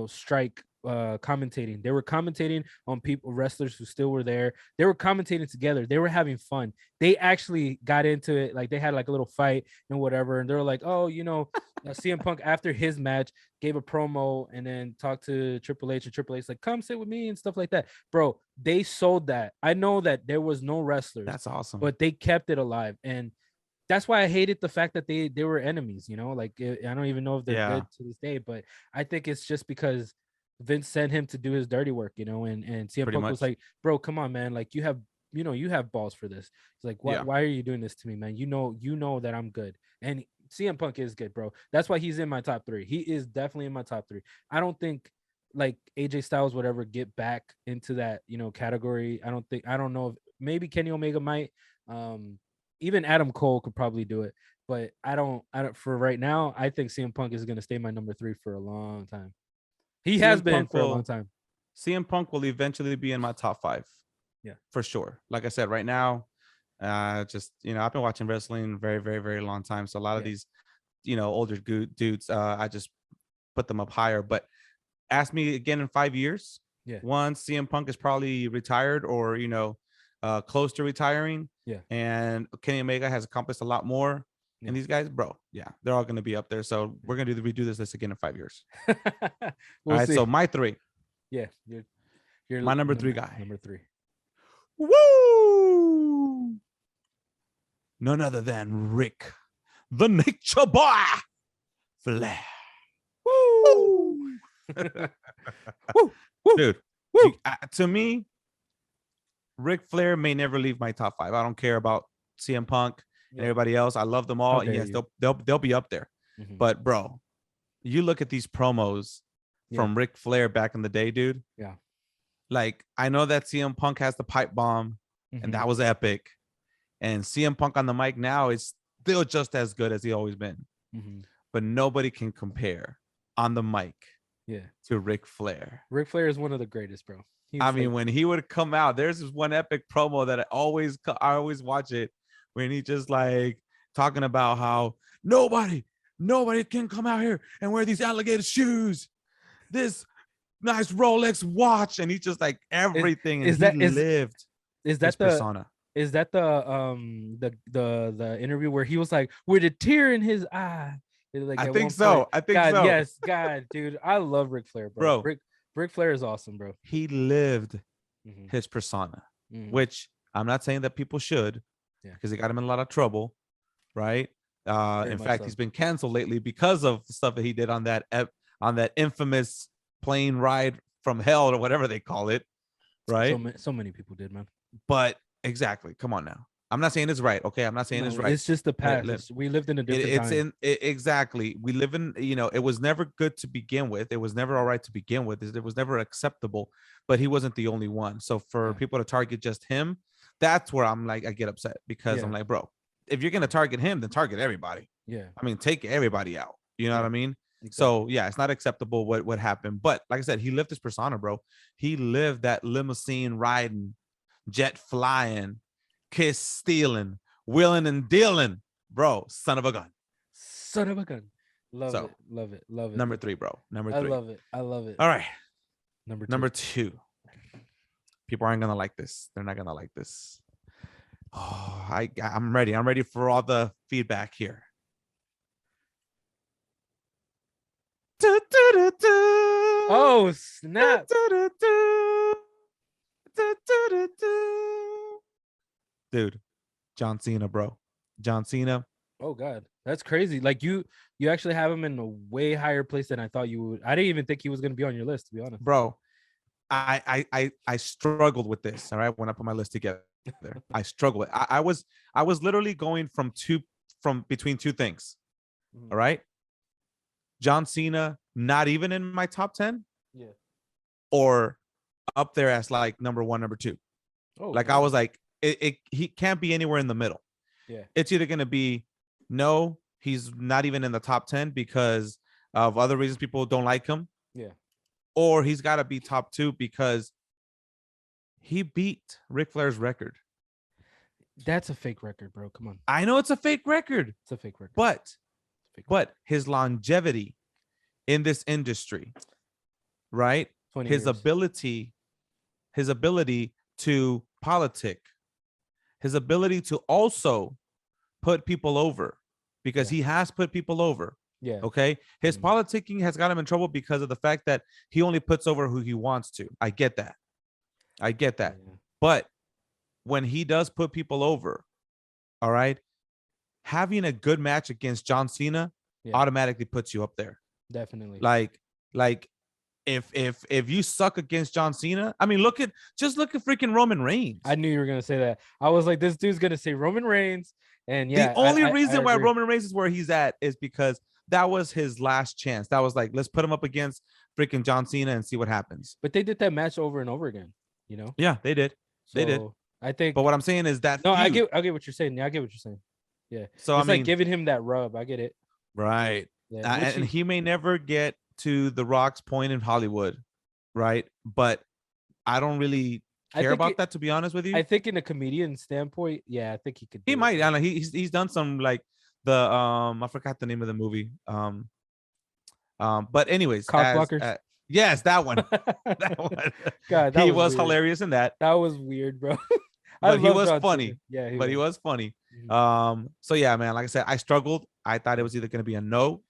strike commentating. They were commentating on wrestlers who still were there. They were commentating together. They were having fun. They actually got into it. Like they had like a little fight and whatever. And they were like, oh, CM Punk after his match gave a promo and then talked to Triple H, and Triple H like, come sit with me and stuff like that. Bro, they sold that. I know that there was no wrestlers. That's awesome. But they kept it alive. And that's why I hated the fact that they were enemies, like I don't even know if they're good to this day, but I think it's just because Vince sent him to do his dirty work, and CM Punk was like, bro, come on, man. Like you have balls for this. He's like, why are you doing this to me, man? You know that I'm good. And CM Punk is good, bro. That's why he's in my top 3. He is definitely in my top 3. I don't think like AJ Styles would ever get back into that, category. I don't know if maybe Kenny Omega might, even Adam Cole could probably do it, but I don't for right now. I think CM Punk is going to stay my number 3 for a long time. He has been for a long time. CM Punk will eventually be in my top 5. Yeah, for sure. Like I said, right now, just I've been watching wrestling very, very, very long time. So a lot of these, older dudes, I just put them up higher. But ask me again in 5 years. Yeah. Once CM Punk is probably retired or close to retiring. Yeah. And Kenny Omega has accomplished a lot more. Yeah. And these guys, bro, they're all going to be up there. So we're going to redo this list again in 5 years. We'll all right. See. So my 3. Yeah. You're my number 3 guy. Number 3. Woo! None other than Rick, the Nature Boy Flair. Woo! Woo! Dude, woo! To me, Ric Flair may never leave my top 5. I don't care about CM Punk and everybody else. I love them all, and yes, they'll be up there. Mm-hmm. But bro, you look at these promos from Ric Flair back in the day, dude. Yeah. Like, I know that CM Punk has the pipe bomb, and that was epic. And CM Punk on the mic now is still just as good as he always been. Mm-hmm. But nobody can compare on the mic to Ric Flair. Ric Flair is one of the greatest, bro. I mean, when he would come out, there's this one epic promo that I always watch it, when he just like talking about how nobody can come out here and wear these alligator shoes, this nice Rolex watch, and he just like everything. Is that the persona? Is that the interview where he was like with a tear in his eye? Like, I think so. God, yes, God, dude, I love Ric Flair, bro. Ric Flair is awesome, bro. He lived his persona, which I'm not saying that people should, because it got him in a lot of trouble, right? In fact, he's been canceled lately because of the stuff that he did on that infamous plane ride from hell, or whatever they call it, right? So many people did, man. But exactly, come on now. I'm not saying it's right, okay? I'm not saying it's right. It's just the past. We lived in a different time. Exactly. We live in, it was never good to begin with. It was never all right to begin with. It was never acceptable, but he wasn't the only one. So for people to target just him, that's where I'm like, I get upset, because I'm like, bro, if you're going to target him, then target everybody. Yeah. I mean, take everybody out. You know what I mean? Exactly. So it's not acceptable what happened. But like I said, he lived his persona, bro. He lived that limousine riding, jet flying, kiss stealing, wheeling and dealing, bro. Son of a gun. Love it. Number 3, bro. Number 3. I love it. All right. Number 2. People aren't gonna like this. They're not gonna like this. Oh, I'm ready. I'm ready for all the feedback here. Oh, snap. Dude, John Cena, bro. John Cena. Oh God, that's crazy. Like you actually have him in a way higher place than I thought you would. I didn't even think he was gonna be on your list, to be honest. Bro, I struggled with this. All right, when I put my list together, I struggled. I was literally going from between 2 things. All right, John Cena, not even in my top 10. Yeah. Or up there as like number 1, number 2. Oh, like God. I was like, he can't be anywhere in the middle. Yeah. It's either gonna be no, he's not even in the top 10 because of other reasons people don't like him. Yeah. Or he's got to be top 2 because he beat Ric Flair's record. That's a fake record, bro. Come on. I know it's a fake record. It's a fake record. But his longevity in this industry, right? 20 his years. ability to politic, his ability to also put people over, because Yeah. he has put people over. Yeah. Okay. His Mhm. politicking has got him in trouble because of the fact that he only puts over who he wants to. I get that. Yeah. But when he does put people over, all right, having a good match against John Cena Yeah. automatically puts you up there. Definitely. Like if you suck against John Cena, I mean, look at freaking Roman Reigns. I knew you were gonna say that. I was like, this dude's gonna say Roman Reigns, and yeah, The only I reason why agree. Roman Reigns is where he's at is because that was his last chance. That was like, let's put him up against freaking John Cena and see what happens. But they did that match over and over again, you know. Yeah, they did. They did. So I think. But what I'm saying is that No, feud. I get what you're saying. Yeah, I get what you're saying. Yeah. So It's I like mean, giving him that rub. I get it. right. Yeah. And he may never get to The Rock's point in Hollywood, right? But I don't really care about that, to be honest with you. I think in a comedian standpoint, yeah, I think he could. He might. I don't know. He's done some like the I forgot the name of the movie. But anyways, Cockblockers. yes, that one. That one. God, that he was was hilarious in that. That was weird, bro. But he was funny. Yeah, he was funny. Mhm. So yeah, man. Like I said, I struggled. I thought it was either gonna be a no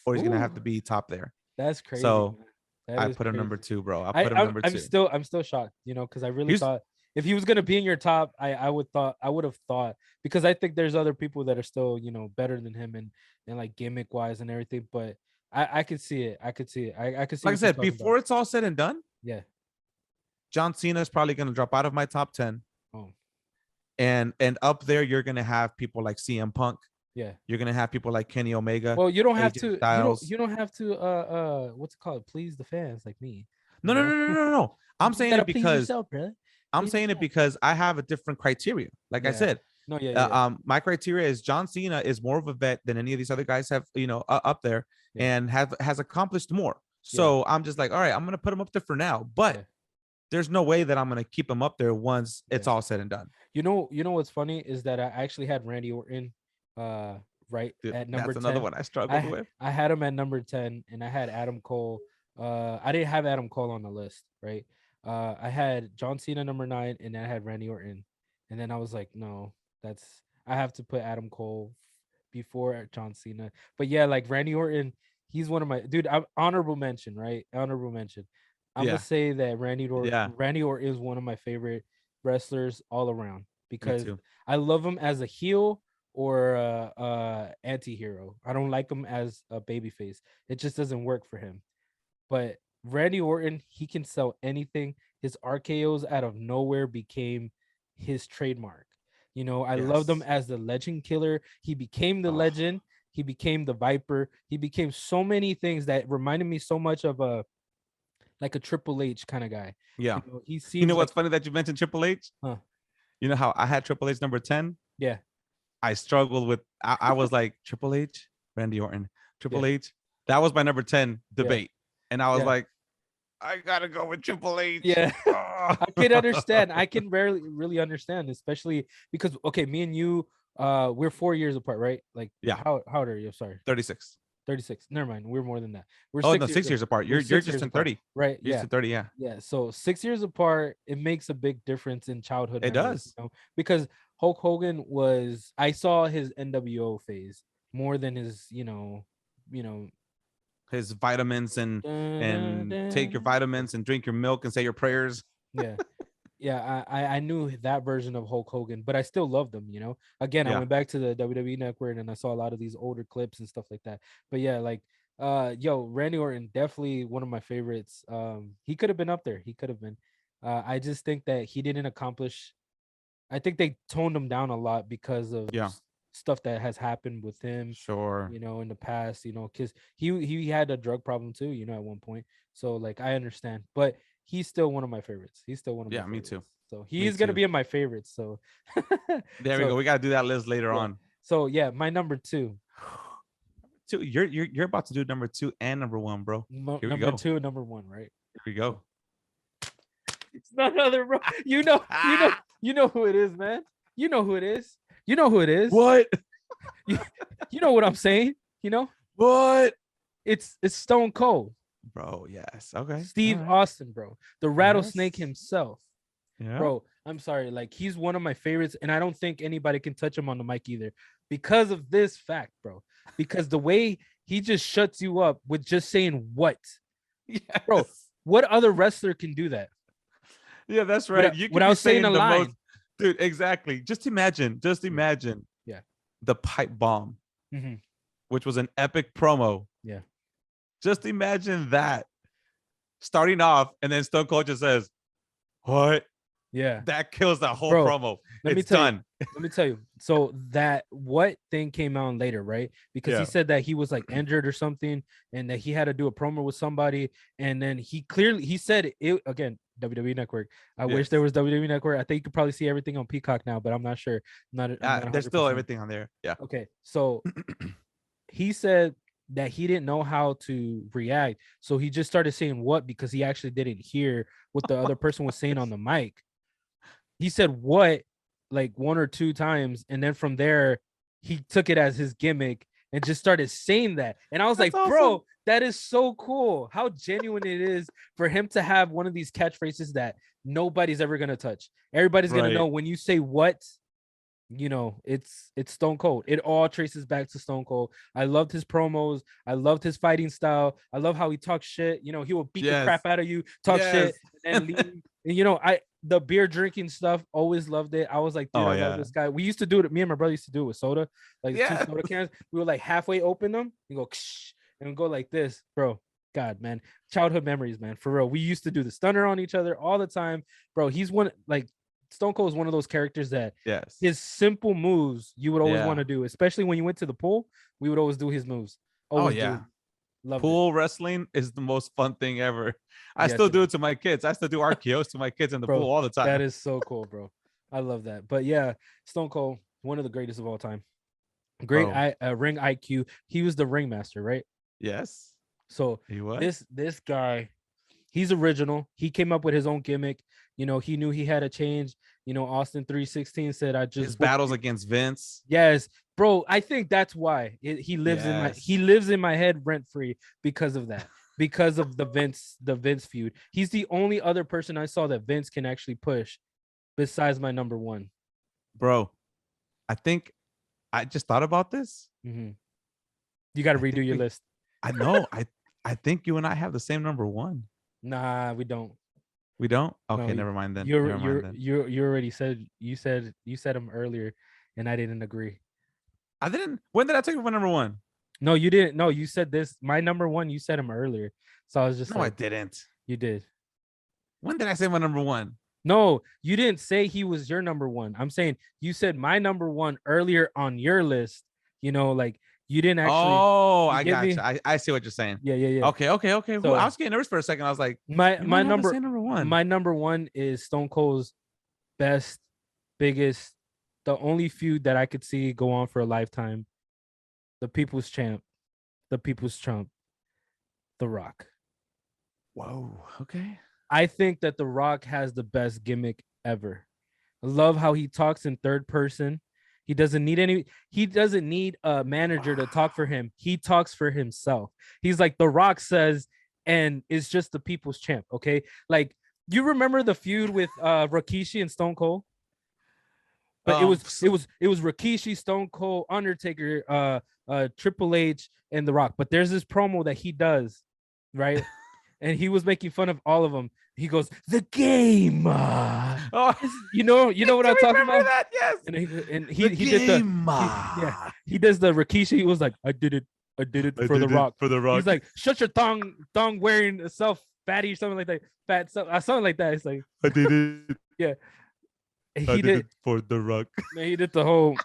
or he's gonna have to be top there. That's crazy. So that I is put him crazy. number 2, bro. I put him number 2. I'm still shocked, you know, because I really thought if he was gonna be in your top, I would have thought, because I think there's other people that are still, you know, better than him and like gimmick wise and everything. But I could see it. I could see it. I could see. Like I said, before it's all said and done, yeah, John Cena is probably gonna drop out of my top 10. Oh. And up there, you're gonna have people like CM Punk. Yeah. You're gonna have people like Kenny Omega. Well, you don't have AJ to. Styles. You don't have to. What's it called? Please the fans like me. No. I'm saying it because yourself, brother. I'm saying it because I have a different criteria. Like I said, no, yeah. My criteria is John Cena is more of a vet than any of these other guys have, you know, up there, and has accomplished more. So I'm just like, all right, I'm gonna put him up there for now, but there's no way that I'm gonna keep him up there once it's all said and done. You know what's funny is that I actually had Randy Orton, right at number 10. That's another one I struggled with. I had him at number 10, and I had Adam Cole. I didn't have Adam Cole on the list, right? I had John Cena number 9, and I had Randy Orton, and then I was like, no, I have to put Adam Cole before John Cena. But yeah, like Randy Orton, he's one of my honorable mention, right? Honorable mention. I'm gonna say that Randy Orton is one of my favorite wrestlers all around, because I love him as a heel or anti-hero. I don't like him as a babyface. It just doesn't work for him. But Randy Orton, he can sell anything. His RKOs out of nowhere became his trademark. You know, I loved him as the legend killer. He became the legend. He became the Viper. He became so many things that reminded me so much of a Triple H kind of guy. Yeah. You know, he seems. You know what's funny that you mentioned Triple H? Huh. You know how I had Triple H number 10? Yeah. I struggled with. I was like Triple H, Randy Orton, Triple H. That was my number 10 debate, and I was like, I gotta go with Triple H. Yeah. I can understand. I can really understand, especially because me and you, we're 4 years apart, right? Like, how old are you? Sorry, 36. 36. Never mind. We're more than that. We're 6 years apart. You're just in 30, right? You're just 30. Yeah. So 6 years apart, it makes a big difference in childhood. It does, you know? Because Hulk Hogan I saw his NWO phase more than his, his vitamins and take your vitamins and drink your milk and say your prayers. Yeah, I knew that version of Hulk Hogan, but I still loved him, you know. Again, I went back to the WWE network and I saw a lot of these older clips and stuff like that. But yeah, like Randy Orton, definitely one of my favorites. He could have been up there. He could have been. I just think that he didn't accomplish. I think they toned him down a lot because of stuff that has happened with him. Sure. You know, in the past, you know, because he had a drug problem too, you know, at one point. So like I understand, but he's still one of my favorites. He's still one of my favorites. Me too. So he is gonna be in my favorites. So there we go. We gotta do that list later on. So yeah, my number 2. You're about to do number 2 and number 1, bro. Number 2 and number 1, right? Here we go. It's none other, bro. You know who it is, man. You know who it is. You know who it is. What? You know what I'm saying? You know what? It's Stone Cold. Bro, yes. Okay. Steve All right. Austin, bro, the rattlesnake Yes. himself. Yeah. Bro, I'm sorry. Like, he's one of my favorites, and I don't think anybody can touch him on the mic either because of this fact, bro. Because the way he just shuts you up with just saying what, bro. Yes. What other wrestler can do that Yeah, that's right. You could be without saying a saying the most, line? dude. Exactly. Just imagine. Just Yeah. imagine Yeah. the pipe bomb, Mm-hmm. which was an epic promo. Yeah. Just imagine that starting off, and then Stone Cold just says, "What?" Yeah. That kills the whole Bro, promo. let me It's tell you. done. Let me tell you. So that what thing came out later, right? Because he Yeah. said that he was like injured or something, and that he had to do a promo with somebody, and then he said it again. WWE Network. I wish there Yes. was WWE Network. I think you could probably see everything on Peacock now, but I'm not sure. I'm not There's still 100%. everything on there. Yeah. Okay, so he said that he didn't know how to react, so he just started saying what because he actually didn't hear what the other person was saying on the mic. He said what like one or two times, and then from there he took it as his gimmick and just started saying that. And I was That's like, awesome. bro, that is so cool. How genuine it is for him to have one of these catchphrases that nobody's ever gonna touch. Everybody's gonna know Right. when you say what, it's Stone Cold. It all traces back to Stone Cold. I loved his promos. I loved his fighting style. I love how he talks shit. He will beat the Yes. crap out of you, talk Yes. shit, and then leave. And I the beer drinking stuff, always loved it. I was like, dude, Oh, I love yeah. this guy. We used to do it. Me and my brother used to do it with soda, like two Yeah. soda cans. We would like halfway open them and go, ksh, and go like this, bro. God, man, childhood memories, man, for real. We used to do the stunner on each other all the time, bro. He's one like Stone Cold is one of those characters that Yes. his simple moves you would always Yeah. want to do, especially when you went to the pool. We would always do his moves. Always Oh, yeah. do. Loved Pool wrestling is the most fun thing ever. I Yes, still it do is. it to my kids. I still do RKOs to my kids in the Bro, pool all the time. that is so cool, bro. I love that. But yeah, Stone Cold, one of the greatest of all time. Great Bro. ring IQ. He was the ringmaster, right? Yes. So He was. this guy, he's original. He came up with his own gimmick. He knew he had to change. Austin 316 said, "I just His booked battles you." against Vince. Yes, bro. I think that's why he lives Yes. in my head rent free because of that. Because of the Vince feud. He's the only other person I saw that Vince can actually push besides my number one. Bro, I think I just thought about this. Mm-hmm. You got to I redo think your list. I know. I think you and I have the same number one. Nah, we don't. We don't? No, Okay, never mind then. you're Never mind you're then. you already said you said him earlier, and I didn't agree. I didn't. When did I take it for number one? No, you didn't. No, you said this. My number one. You said him earlier, so I was just No, I like, didn't. you did. When did I say my number one? No, you didn't say he was your number one. I'm saying you said my number one earlier on your list. Like you didn't actually. Oh, You I get got me? you. I see what you're saying. Yeah, yeah, yeah. Okay. Who? I So was getting nervous for a second. I was like, my you my might have the number same number one. my number one is Stone Cold's best, biggest, the only feud that I could see go on for a lifetime. The People's Champ, the People's Chump, The Rock. Whoa. Okay. I think that The Rock has the best gimmick ever. I love how he talks in third person. He doesn't need a manager to talk for him. He talks for himself. He's like The Rock says, and it's just the people's champ. Okay. Like, you remember the feud with Rikishi and Stone Cold? But it was Rikishi, Stone Cold, Undertaker, Triple H, and The Rock. But there's this promo that he does, right? And he was making fun of all of them. He goes, "The game." Oh, you know what I'm talking about? That? Yes. And he did he does the Rikishi. He was like, I did it for The Rock. For The Rock. He's like, shut your thong wearing self fatty or something like that. Something like that. It's like, I did it. yeah. I did it for The Rock. Man, he did the whole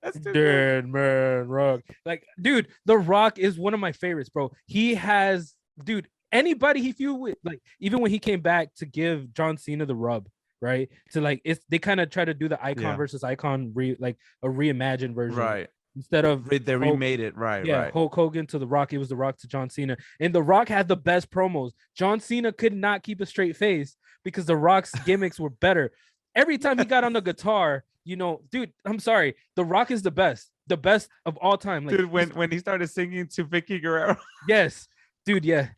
That's too dead man Rock. Like, dude, The Rock is one of my favorites, bro. He has, dude, anybody he feud with, like, even when he came back to give John Cena the rub, right? To like, they kind of try to do the icon versus icon like a reimagined version, right? Instead of they remade it, right? Yeah, right. Hulk Hogan to The Rock. It was The Rock to John Cena, and The Rock had the best promos. John Cena could not keep a straight face because The Rock's gimmicks were better. Every time he got on the guitar, dude, I'm sorry, The Rock is the best of all time. Like, dude, when he started singing to Vicky Guerrero, yes, dude, yeah.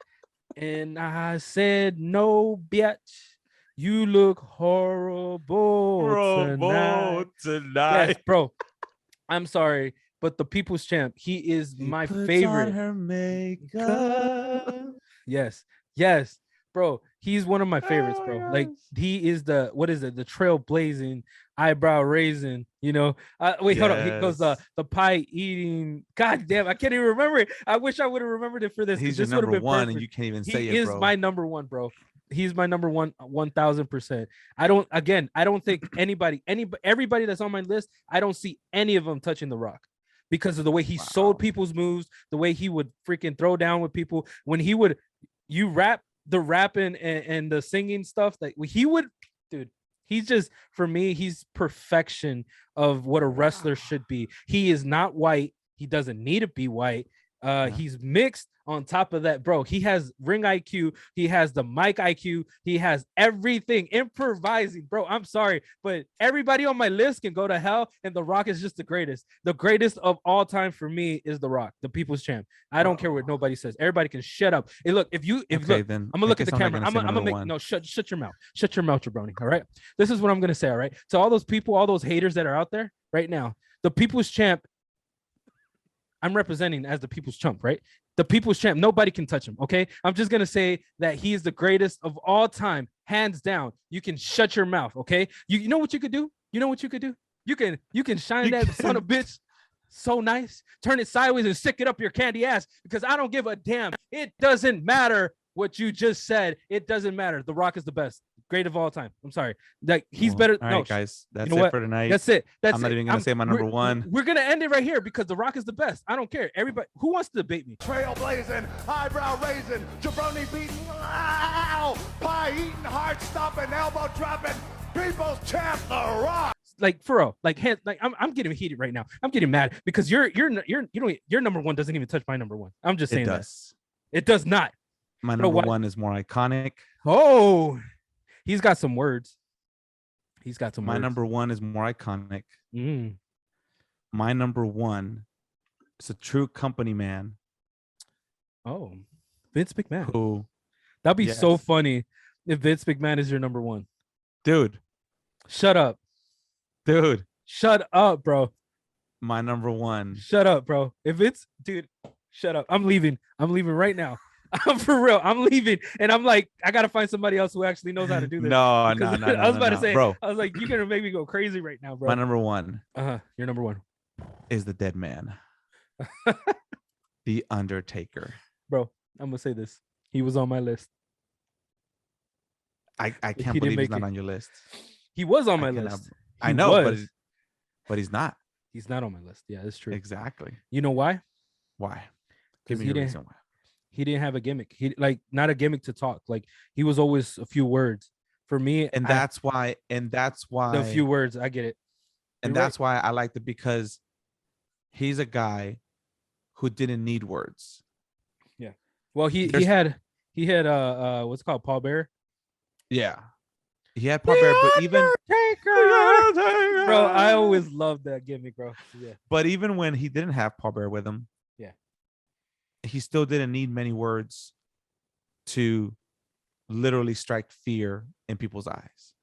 And I said, no, bitch. You look horrible tonight. Bro, Yes, tonight. bro. I'm sorry, but the People's Champ, he is She my puts on favorite. her makeup. Yes, yes, bro. He's one of my favorites, Oh my bro. Like gosh. he is the what is it? The trailblazing, eyebrow raising. You know. Wait, hold up. He goes Yes. the pie eating. God damn, I can't even remember it. I wish I would have remembered it for this because He's your this would have number been one, and perfect. you can't even He say it, is bro. my number one, bro. He's my number one, 1000%. I don't think everybody that's on my list, I don't see any of them touching The Rock because of the way he sold Wow. people's moves, the way he would freaking throw down with people when he would you rap the rapping and the singing stuff that he would, dude. He's just for me, he's perfection of what a wrestler Wow. should be. He is not white. He doesn't need to be white. Yeah. He's mixed on top of that, bro. He has ring IQ. He has the mic IQ. He has everything improvising, bro. I'm sorry, but everybody on my list can go to hell, and The Rock is just the greatest. The greatest of all time for me is The Rock, the People's Champ. I don't care what Bro. nobody says. Everybody can shut up. Hey, look, if Okay, look, then I'm gonna I look at the guess I'm not camera. gonna I'm say gonna, my I'm number gonna make one. no shut your mouth. Shut your mouth, jabroni. All right. This is what I'm gonna say. All right. To all those people, all those haters that are out there right now, the People's Champ, I'm representing as the People's Chump, right? The People's Champ, nobody can touch him. Okay, I'm just gonna say that he is the greatest of all time, hands down. You can shut your mouth. Okay, you know what you could do? You know what you could do? You can shine You that son can. of bitch so nice, turn it sideways and stick it up your candy ass because I don't give a damn. It doesn't matter what you just said. It doesn't matter. The Rock is the best, great of all time. I'm sorry, like he's Well, better. all No, right, guys. you That's know it what? for tonight. That's it. That's I'm not it. even gonna say my number one. We're gonna end it right here because The Rock is the best. I don't care. Everybody who wants to debate me. Trailblazing, eyebrow raising, jabroni beating, ow, pie eating, heart stopping, elbow dropping, People's Champ, The Rock. Like for real, like I'm getting heated right now. I'm getting mad because your number one doesn't even touch my number one. I'm just It saying does. that it does not. My Bro, number what? one is more iconic. Oh, he's got some words. He's got some My words. number one is more iconic. Mm. My number one is a true company man Oh, Vince McMahon. who, That'd be so yes. funny if Vince McMahon is your number one. dude, Shut up. Shut up, bro. my number one. Shut up, bro. If it's dude, shut up. I'm leaving. I'm leaving right now. I'm for real. I'm leaving. And I'm like, I gotta find somebody else who actually knows how to do this. No, Because no, I was about to say, bro. I was like, you're gonna make me go crazy right now, bro. My number one You're number one. is the dead man, the Undertaker. Bro, I'm gonna say this. He was on my list. I He can't didn't believe he's make not it. on your list. He was on my I cannot- list. I He know, was. but he's not. He's not on my list. Yeah, that's true. Exactly. You know why? Why? 'Cause Give me he a didn't- reason why. He didn't have a gimmick. He like not a gimmick to talk. Like he was always a few words. For me, And that's why. the few words. I get it. And You're that's why I liked it, because he's a guy who didn't need words. Yeah. Well, he There's- had what's it called, Paul Bear. Yeah. He had Paul Bear, but even Bro, I always loved that gimmick, bro. Yeah. But even when he didn't have Paul Bear with him, Yeah. he still didn't need many words to literally strike fear in people's eyes.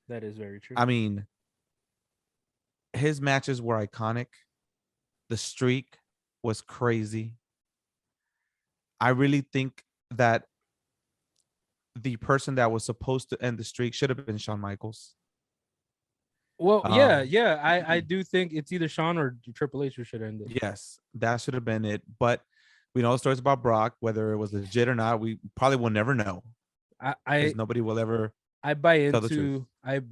That is very true. I mean, his matches were iconic. The streak was crazy. I really think that the person that was supposed to end the streak should have been Shawn Michaels. Well, Um, yeah. I do think it's either Shawn or Triple H who should end it. Yes, that should have been it. But we know stories about Brock, whether it was legit or not. We probably will never know, I because nobody will ever. I buy tell the truth.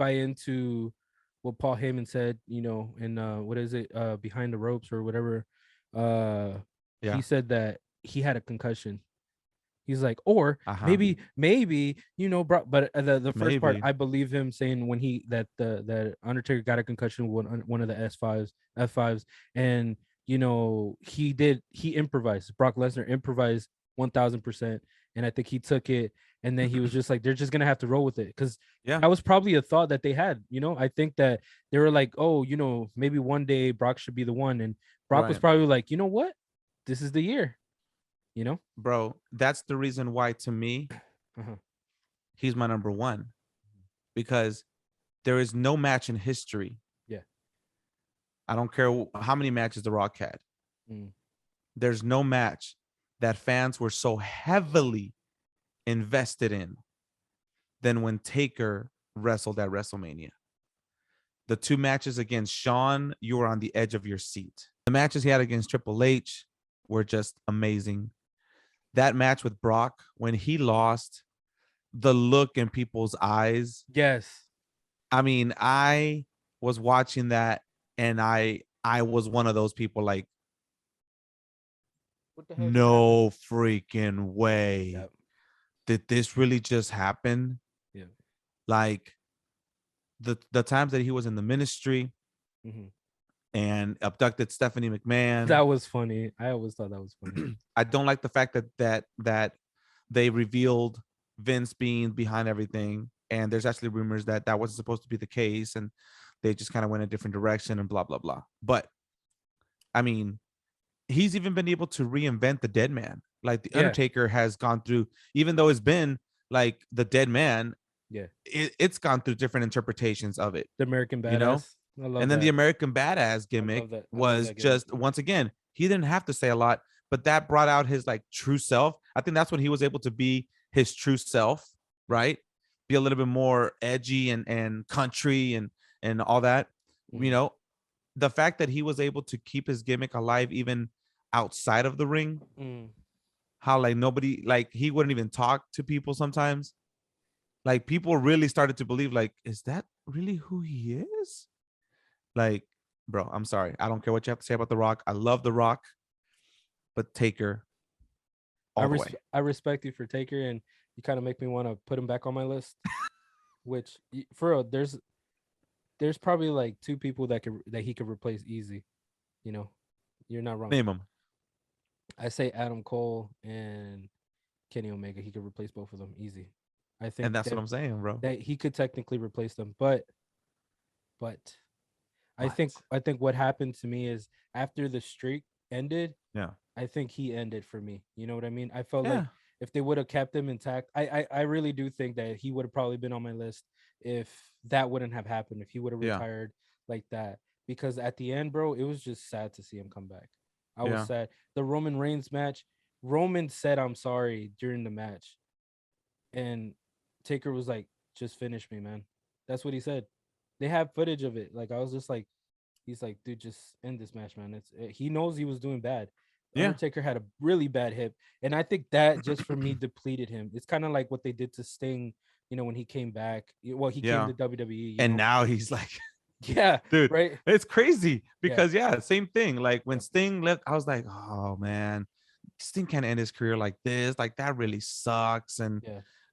into what Paul Heyman said, you know, in what is it, Behind the Ropes or whatever. Yeah. He said that he had a concussion. He's like, or Uh-huh. maybe, you know, bro. But the first part, Maybe. I believe him saying when he that Undertaker got a concussion with one of the F5s, and you know he improvised. Brock Lesnar improvised 1000%, and I think he took it, and then he was just like, they're just gonna have to roll with it, because Yeah. that was probably a thought that they had. You know, I think that they were like, oh, you know, maybe one day Brock should be the one, and Brock was Right. probably like, you know what, this is the year. You know, bro, that's the reason why to me uh-huh. he's my number one, because there is no match in history. Yeah. I don't care how many matches The Rock had. Mm. There's no match that fans were so heavily invested in than when Taker wrestled at WrestleMania. The two matches against Shawn, you were on the edge of your seat. The matches he had against Triple H were just amazing. That match with Brock, when he lost, the look in people's eyes. Yes. I mean, I was watching that and I was one of those people like, What the hell? no freaking way. Yep. Did this really just happen? Yeah. Like the times that he was in the ministry Mm-hmm. and abducted Stephanie McMahon. That was funny. I always thought that was funny. I don't like the fact that they revealed Vince being behind everything, and there's actually rumors that that wasn't supposed to be the case, and they just kind of went a different direction and blah blah blah. But I mean, he's even been able to reinvent the dead man. Like the Undertaker has gone through, even though it's been like the dead man, it's gone through different interpretations of it. The American Badass. You know? I love And then that. the American Badass gimmick was just, once again, he didn't have to say a lot, but that brought out his like true self. I think that's when he was able to be his true self, right? Be a little bit more edgy and country and all that. Mm. You know, the fact that he was able to keep his gimmick alive even outside of the ring. How like nobody, like he wouldn't even talk to people sometimes. Like people really started to believe, like, is that really who he is? Like, bro, I'm sorry. I don't care what you have to say about The Rock. I love The Rock, but Taker all the way. I respect you for Taker, and you kind of make me want to put him back on my list. Which, for real, there's probably like two people that he could replace easy. You know, you're not wrong. Name them. I say Adam Cole and Kenny Omega. He could replace both of them easy. I think, and that's what I'm saying, bro. That he could technically replace them, but I think what happened to me is after the streak ended, I think he ended for me. You know what I mean? I felt like if they would have kept him intact, I really do think that he would have probably been on my list if that wouldn't have happened, if he would have retired like that. Because at the end, bro, it was just sad to see him come back. I was sad. The Roman Reigns match, Roman said, "I'm sorry" during the match. And Taker was like, "Just finish me, man." That's what he said. They have footage of it. Like, I was just like, he's like, "Dude, just end this match, man." He knows he was doing bad. Undertaker had a really bad hip. And I think that just for me depleted him. It's kind of like what they did to Sting, you know, when he came back. Well, he came to WWE. And now he's like, dude, right? It's crazy because same thing. Like when Sting left, I was like, oh man, Sting can't end his career like this. Like that really sucks. And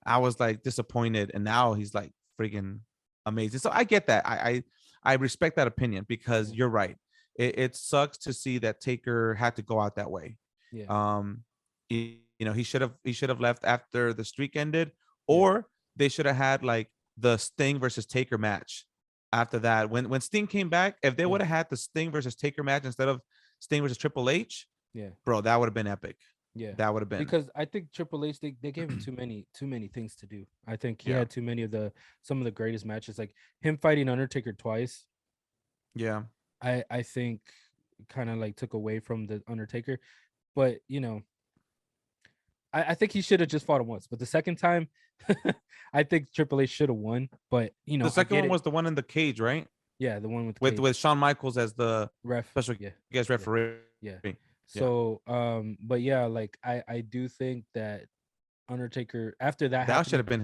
I was like disappointed. And now he's like freaking amazing. So I get that. I respect that opinion because you're right. It sucks to see that Taker had to go out that way. He should have left after the streak ended, or they should have had like the Sting versus Taker match. After that, when Sting came back, if they would have had the Sting versus Taker match instead of Sting versus Triple H, bro, that would have been epic. That would have been, because I think Triple H, they gave him too many things to do. I think he had too many of some of the greatest matches, like him fighting Undertaker twice. I think kind of like took away from the Undertaker, but you know, I think he should have just fought him once. But the second time, I think Triple H should have won. But you know, the second one was the one in the cage, right? Yeah, the one with Shawn Michaels as the ref, special guest referee. So, but yeah, like I do think that Undertaker, after that should have been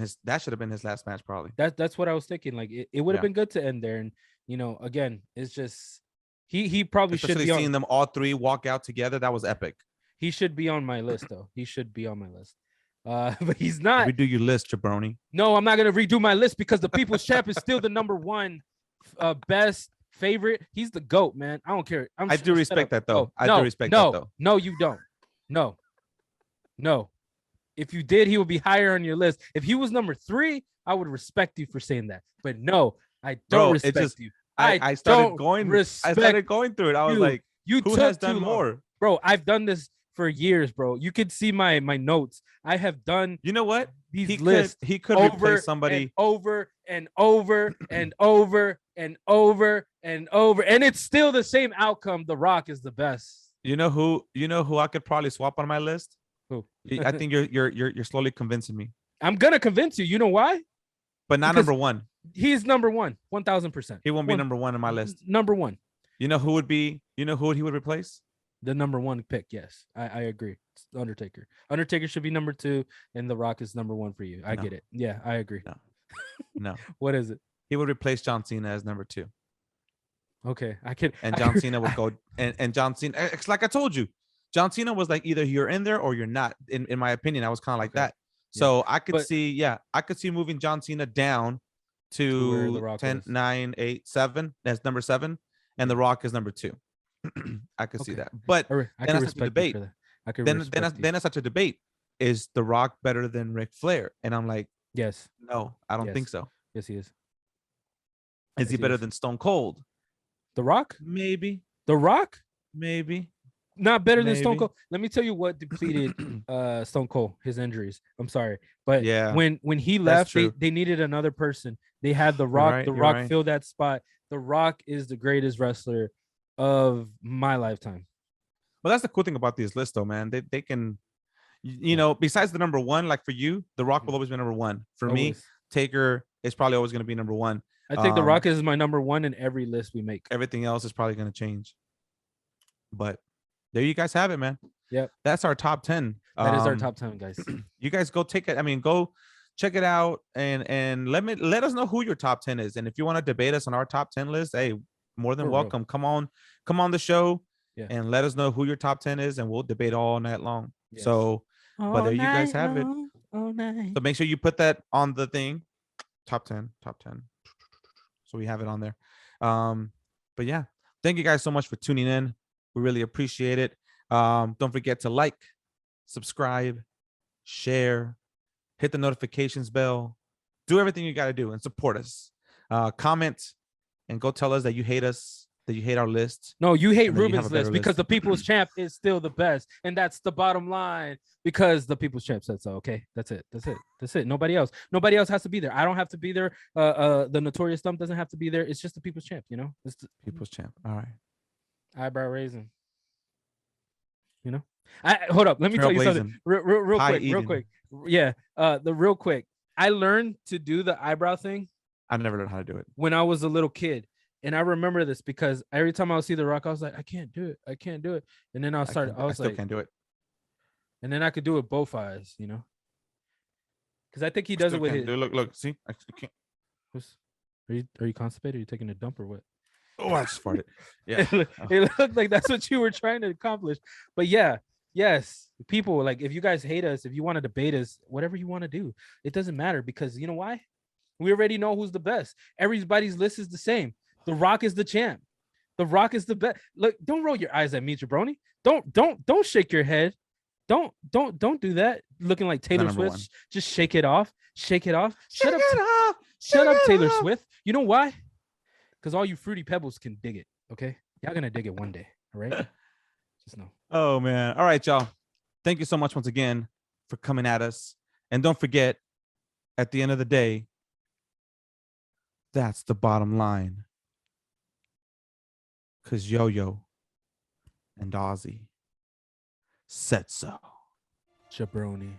his last match, probably. That's what I was thinking. Like it would have been good to end there, and you know, again, it's just he probably should be seeing them all three walk out together. That was epic. He should be on my list, though. He should be on my list. But he's not. Redo your list, jabroni. No, I'm not gonna redo my list because the People's Champ is still the number one best favorite. He's the GOAT, man. I don't care. I do respect that, though. No, you don't. No. If you did, he would be higher on your list. If he was number 3, I would respect you for saying that. But no, I don't respect you. I started going through it. I was like, who has done more? Bro, I've done this for years, bro. You could see my notes. I have done You know what? these lists He could over replace somebody. and over and over and over and over and over, and it's still the same outcome. The Rock is the best. You know who I could probably swap on my list? Who? I think you're slowly convincing me, I'm gonna convince you. You know why? but not Because number one. He's number one, 1000%. He won't be number one on my list. Number one. You know who would be? You know who he would replace? The number one pick. Yes, I agree. It's Undertaker. Undertaker should be number 2, and The Rock is number 1 for you. I No. get it. Yeah, I agree. No. No, What is it? he would replace John Cena as number 2, Okay, I can. and John Cena would go. And John Cena, it's like I told you, John Cena was like either you're in there or you're not. In my opinion, I was kind of like Okay. that. So I could But- see, I could see moving John Cena down To where The to Rock 10, is. 9, 8, 7. That's number 7, and The Rock is number 2. I could see Okay. that, but I then can that's such a respect you debate. for that. I can then respect you. that's such a debate. Is The Rock better than Ric Flair? And I'm like, Yes, no, I don't think Yes. so. yes, he is. Is Yes, he he better is. than Stone Cold? The Rock. Maybe, The Rock. maybe. Not better than Stone Maybe. Cold. Let me tell you what depleted Stone Cold, his injuries. I'm sorry, but Yeah, when he that's left, true. they needed another person. They had The Rock. right, The you're Rock right. filled that spot. The Rock is the greatest wrestler of my lifetime. Well, that's the cool thing about these lists, though, man. They can, you Yeah. know, besides the number one, like for you, The Rock will Mhm. always be number 1. For me, Always. Taker is probably always going to be number 1. I think The Rock is my number 1 in every list we make. Everything else is probably going to change. But there you guys have it, man. Yep. That's our top 10. That is our top 10, guys. You guys go take it. I mean, go check it out and let us know who your top 10 is. And if you want to debate us on our top 10 list, hey, more than For real. welcome. Come on the show Yeah. and let us know who your top 10 is, and we'll debate all night long. Yes. So, but there you guys have it. All night. So make sure you put that on the thing. Top 10. So we have it on there. But yeah, thank you guys so much for tuning in. We really appreciate it. Don't forget to like, subscribe, share, hit the notifications bell, do everything you got to do and support us. Comment and go tell us that you hate us, that you hate our list. No, you hate And then you have Ruben's a better list because list. the People's Champ is still the best, and that's the bottom line. Because the People's Champ said so. Okay, that's it. Nobody else has to be there. I don't have to be there. The Notorious Stump doesn't have to be there. It's just the People's Champ. You know, it's the People's Champ. All right. eyebrow raising. You know, hold up. Let me tell you something real Pie quick. Real eating. quick. Yeah. Real quick. I learned to do the eyebrow thing I never learned how to do it. when I was a little kid. And I remember this because every time I would see The Rock, I was like, I can't do it. And then I I was still like, can't do it. and then I could do it both eyes, you know? Because I think he I does still it with can't his. do it. Look, see? I can't. Are you constipated? Are you taking a dump or what? Oh, I just farted. Yeah. It looked like that's what you were trying to accomplish. But yeah, yes, people, like, if you guys hate us, if you want to debate us, whatever you want to do, it doesn't matter, because you know why? We already know who's the best. Everybody's list is the same. The Rock is the champ. The Rock is the best. Look, don't roll your eyes at me, jabroni. Don't shake your head. Don't do that. Looking like Taylor number Swift. one. Just shake it off. Shake it off. Shut up, Taylor Swift. You know why? Because all you fruity pebbles can dig it. Okay, y'all gonna dig it one day. All right. Just know. Oh man. All right, y'all. Thank you so much once again for coming at us. And don't forget, at the end of the day, that's the bottom line. Because Yoyo and Ozzy said so. Jabroni.